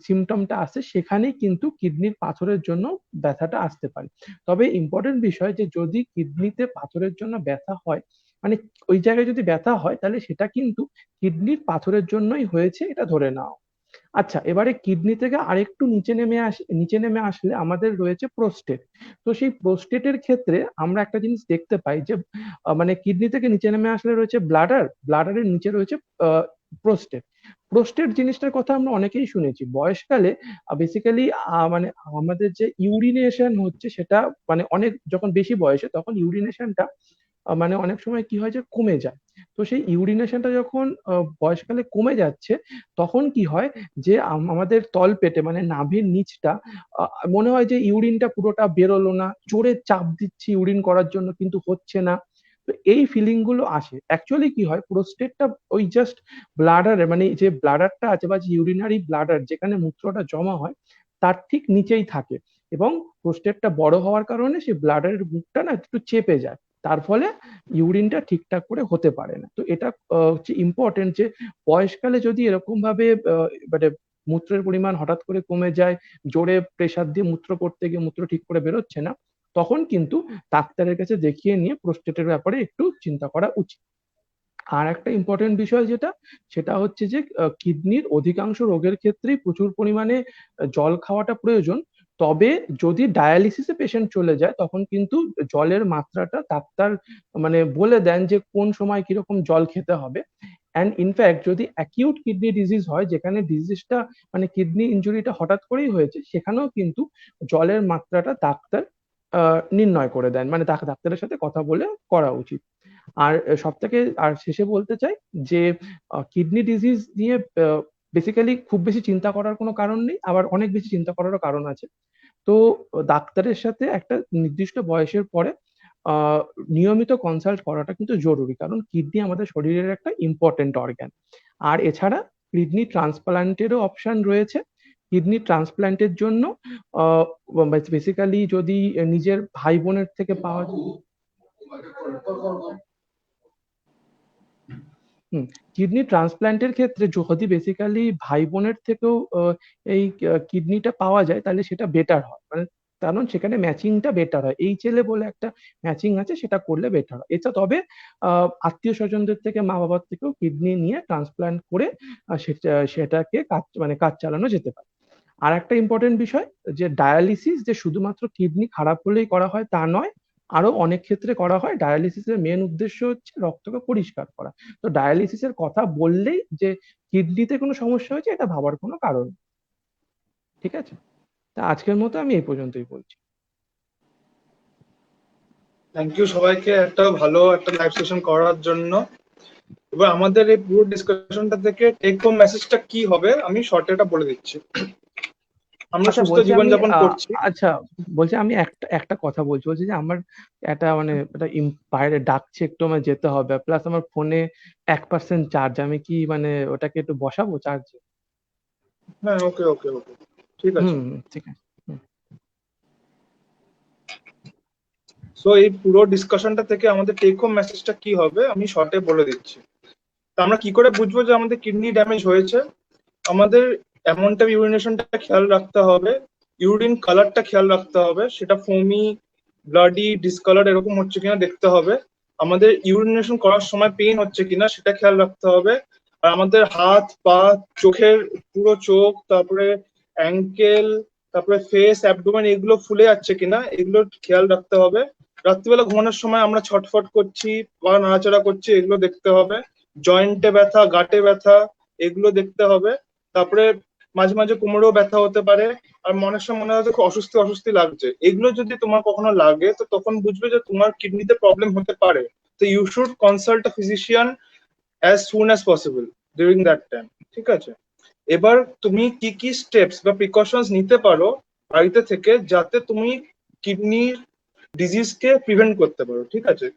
সিমটমটা আসে, সেখানেই কিন্তু কিডনির পাথরের জন্য ব্যথাটা আসতে পারে। তবে ইম্পর্টেন্ট বিষয় যে যদি কিডনিতে পাথরের জন্য ব্যথা হয়, মানে ওই জায়গায় যদি ব্যথা হয়, তাহলে সেটা কিন্তু কিডনির পাথরের জন্যই হয়েছে, এটা ধরে নাও। আচ্ছা, এবারে কিডনি থেকে আরেকটু নিচে নেমে আসলে আমাদের রয়েছে প্রোস্টেট। তো সেই প্রোস্টেটের ক্ষেত্রে আমরা একটা জিনিস দেখতে পাই যে মানে কিডনি থেকে নিচে নেমে আসলে রয়েছে ব্লাডারের নিচে রয়েছে প্রোস্টেট। প্রোস্টেট জিনিসটার কথা আমরা অনেকেই শুনেছি বয়সকালে। বেসিক্যালি মানে আমাদের যে ইউরিনেশন হচ্ছে সেটা মানে অনেক যখন বেশি বয়সে, তখন ইউরিনেশনটা মানে অনেক সময় কি হয় যে কমে যায়। তো সেই ইউরিনেশনটা যখন বয়সকালে কমে যাচ্ছে, তখন কি হয় যে আমাদের তলপেটে মানে নাভির নিচটা মনে হয় যে ইউরিনটা পুরোটা বেরোলো না, জোরে চাপ দিচ্ছি ইউরিন করার জন্য কিন্তু হচ্ছে না। তো এই ফিলিং গুলো আসে। অ্যাকচুয়ালি কি হয়, প্রোস্টেটটা ওই জাস্ট ব্লাডারে মানে যে ব্লাডারটা আছে বা যে ইউরিনারি ব্লাডার যেখানে মূত্রটা জমা হয়, তার ঠিক নিচেই থাকে। এবং প্রোস্টেটটা বড় হওয়ার কারণে সেই ব্লাডারের বুকটা না একটু চেপে যায়, তার ফলে ইউরিনটা ঠিকঠাক করে হতে পারে না। তো এটা হচ্ছে ইম্পর্টেন্ট যে বয়সকালে যদি এরকম ভাবে মানে মূত্রের পরিমাণ হঠাৎ করে কমে যায়, জোরে প্রেসার দিয়ে মূত্র করতে গিয়ে মূত্র ঠিক করে বেরোচ্ছে না, তখন কিন্তু ডাক্তারের কাছে দেখিয়ে নিয়ে প্রোস্টেটের ব্যাপারে একটু চিন্তা করা উচিত। আর একটা ইম্পর্টেন্ট বিষয় সেটা হচ্ছে যে কিডনির অধিকাংশ রোগের ক্ষেত্রেই প্রচুর পরিমাণে জল খাওয়াটা প্রয়োজন। তবে যদি ডায়ালিসিসে পেশেন্ট চলে যায়, তখন কিন্তু জলের মাত্রাটা ডাক্তার মানে বলে দেন যে কোন সময় কিরকম জল খেতে হবে। অ্যান্ড ইনফ্যাক্ট যদি অ্যাকিউট কিডনি ডিজিজ হয়, যেখানে ডিজিজটা মানে কিডনি ইনজুরিটা হঠাৎ করেই হয়েছে, সেখানেও কিন্তু জলের মাত্রাটা ডাক্তার নির্ণয় করে দেন, মানে ডাক্তারের সাথে কথা বলে করা উচিত। আর আর শেষে বলতে চাই যে কিডনি ডিজিজ নিয়ে বেসিক্যালি খুব বেশি চিন্তা করার কোনো কারণ নেই, আবার অনেক বেশি চিন্তা করারও কারণ আছে। তো ডাক্তারের সাথে একটা নির্দিষ্ট বয়সের পরে আহ নিয়মিত কনসাল্ট করাটা কিন্তু জরুরি, কারণ কিডনি আমাদের শরীরের একটা ইম্পর্টেন্ট অর্গান। আর এছাড়া কিডনি ট্রান্সপ্লান্টেরও অপশন রয়েছে। কিডনি ট্রান্সপ্লান্টের জন্য বেসিক্যালি যদি নিজের ভাই বোনের থেকে পাওয়া যায়, কিডনি ট্রান্সপ্ল্যান্টের ক্ষেত্রে যদি বেসিক্যালি ভাই বোনের থেকেও এই কিডনিটা পাওয়া যায়, তাহলে সেটা বেটার হয়, মানে কারণ সেখানে ম্যাচিংটা বেটার হয়। HLA বলে একটা ম্যাচিং আছে, সেটা করলে বেটার হয়। এছাড়া তবে আত্মীয় স্বজনদের থেকে, মা বাবার থেকেও কিডনি নিয়ে ট্রান্সপ্ল্যান্ট করে সেটাকে মানে কাজ চালানো যেতে পারে। আর একটা ইম্পর্টেন্ট বিষয়, যে ডায়ালিসিস যে শুধুমাত্র কিডনি খারাপ হলেই করা হয় তা নয়, আরো অনেক ক্ষেত্রে করা হয়। ডায়ালিসিসের মেন উদ্দেশ্য হচ্ছে রক্তকে পরিষ্কার করা। তো ডায়ালিসিসের কথা বললেই যে কিডনিতে কোনো সমস্যা হয়েছে, এটা ভাবার কোনো কারণ নেই। ঠিক আছে, তা আজকের মতো আমি এই পর্যন্তই বলছি। থ্যাংক ইউ সবাইকে একটা ভালো একটা লাইভ সেশন করার জন্য। এবার আমাদের এই পুরো ডিসকাশনটা থেকে টেক হোম মেসেজটা কি হবে আমি শর্টে এটা বলে দিচ্ছি। আমরা আচ্ছা সুস্থ বলছি আমি জীবনযাপন করছি। আচ্ছা বলছি আমি একটা একটা কথা বলছি যে আমার একটা মানে একটা বাইরে ডাকছে, একটু আমার যেতে হবে, প্লাস আমার ফোনে 1% চার্জ, আমি কি মানে ওটাকে একটু বসাবো চার্জে? হ্যাঁ, ওকে ওকে ওকে, ঠিক আছে। ঠিক আছে। সো এই পুরো ডিসকাশনটা থেকে আমাদের টেক হোম মেসেজটা কি হবে আমি শর্টে বলে দিচ্ছি। তা আমরা কি করে বুঝবো যে আমাদের কিডনি ড্যামেজ হয়েছে? আমাদের অ্যামাউন্ট অফ ইউরিনেশনটা খেয়াল রাখতে হবে, ইউরিন কালারটা খেয়াল রাখতে হবে, সেটা ফোমি, ব্লাডি, ডিসকালার এরকম হচ্ছে কিনা দেখতে হবে। আমাদের ইউরিনেশন করার সময় পেইন হচ্ছে কিনা সেটা খেয়াল রাখতে হবে। আর আমাদের হাত পা চোখের পুরো চোখ, তারপরে অ্যাঙ্কেল, তারপরে ফেস, অ্যাবডোমেন এগুলো ফুলে যাচ্ছে কিনা এগুলো খেয়াল রাখতে হবে। রাত্রিবেলা ঘুমানোর সময় আমরা ছটফট করছি বা নাড়াচাড়া করছি এগুলো দেখতে হবে। জয়েন্টে ব্যথা, গাঁটে ব্যথা এগুলো দেখতে হবে। তারপরে মাঝে মাঝে কোমরেও ব্যথা হতে পারে, আর মনের সময় মনে হয় খুব অস্বস্তি অস্বস্তি লাগছে। এগুলো যদি তোমার কখনো লাগে তো তখন বুঝবে যে তোমার কিডনিতে প্রবলেম হতে পারে। তো you should consult a physician as soon as possible during that time, ঠিক আছে? এবার তুমি কি কি স্টেপস বা প্রিকশনস নিতে পারো বাড়িতে থেকে যাতে তুমি কিডনির ডিজিজকে প্রিভেন্ট করতে পারো, ঠিক আছে?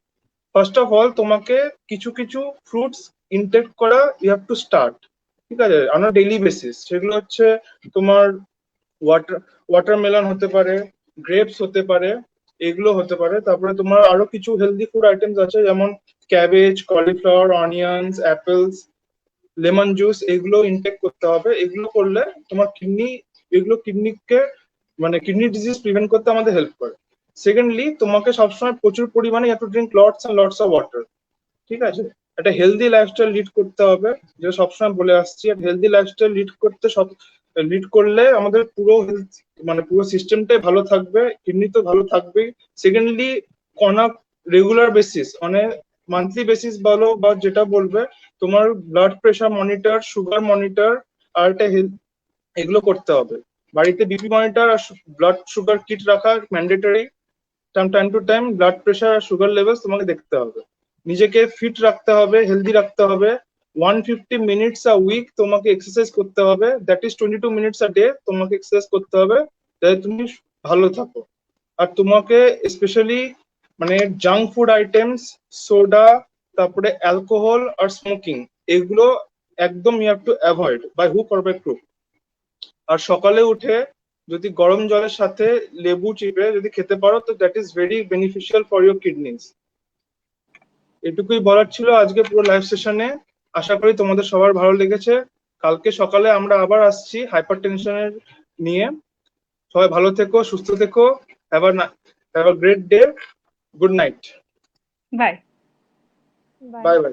ফার্স্ট অফ অল তোমাকে কিছু কিছু ফ্রুটস ইনটেক করা ইউ হ্যাভ টু স্টার্ট, ঠিক আছে, অন আ ডেইলি বেসিস। সেগুলো হচ্ছে তোমার ওয়াটারমেলন হতে পারে, গ্রেপস হতে পারে, এগুলো হতে পারে। তারপরে তোমার আরো কিছু হেলদি ফুড আইটেমস আছে যেমন cabbage, cauliflower, onions, apples, lemon juice, এগুলো ইনটেক করতে হবে। এগুলো করলে তোমার কিডনিকে মানে কিডনি ডিজিজ প্রিভেন্ট করতে আমাদের হেল্প করে। সেকেন্ডলি তোমাকে সবসময় প্রচুর পরিমাণে you have to drink lots and lots of water, ঠিক আছে? একটা হেলদি লাইফস্টাইল লিড করতে হবে, যেটা সবসময় বলে আসছি। হেলদি লাইফস্টাইল লিড করলে আমাদের পুরো হেলথ মানে পুরো সিস্টেমটাই ভালো থাকবে, কিডনি তো ভালো থাকবেই। সেকেন্ডলি অন রেগুলার বেসিস মানে মান্থলি বেসিস বলো বা যেটা বলবে, তোমার blood pressure monitor, sugar monitor আর একটা হেলথ এগুলো করতে হবে। বাড়িতে বিপি মনিটর আর ব্লাড সুগার কিট রাখা mandatory. Time to time blood pressure আর সুগার লেভেল তোমাকে দেখতে হবে। নিজেকে ফিট রাখতে হবে, হেলদি রাখতে হবে। 150 মিনিটস আ উইক তোমাকে এক্সারসাইজ করতে হবে, that is 22 minutes a day তোমাকে এক্সারসাইজ করতে হবে যাতে তুমি ভালো থাকো। আর তোমাকে স্পেশালি মানে জাঙ্ক ফুড আইটেমস, সোডা, তারপরে অ্যালকোহল আর স্মোকিং এগুলো একদম you have to avoid by hook or by crook. আর সকালে উঠে যদি গরম জলের সাথে লেবু চিপে যদি খেতে পারো তো that is very beneficial for your kidneys. এটুকুই বলার ছিল আজকে পুরো লাইভ সেশনে। আশা করি তোমাদের সবার ভালো লেগেছে। কালকে সকালে আমরা আবার আসছি হাইপার টেনশনের নিয়ে। সবাই ভালো থেকো, সুস্থ থেকো। Have a great day. Good night. Bye. Bye. Bye by.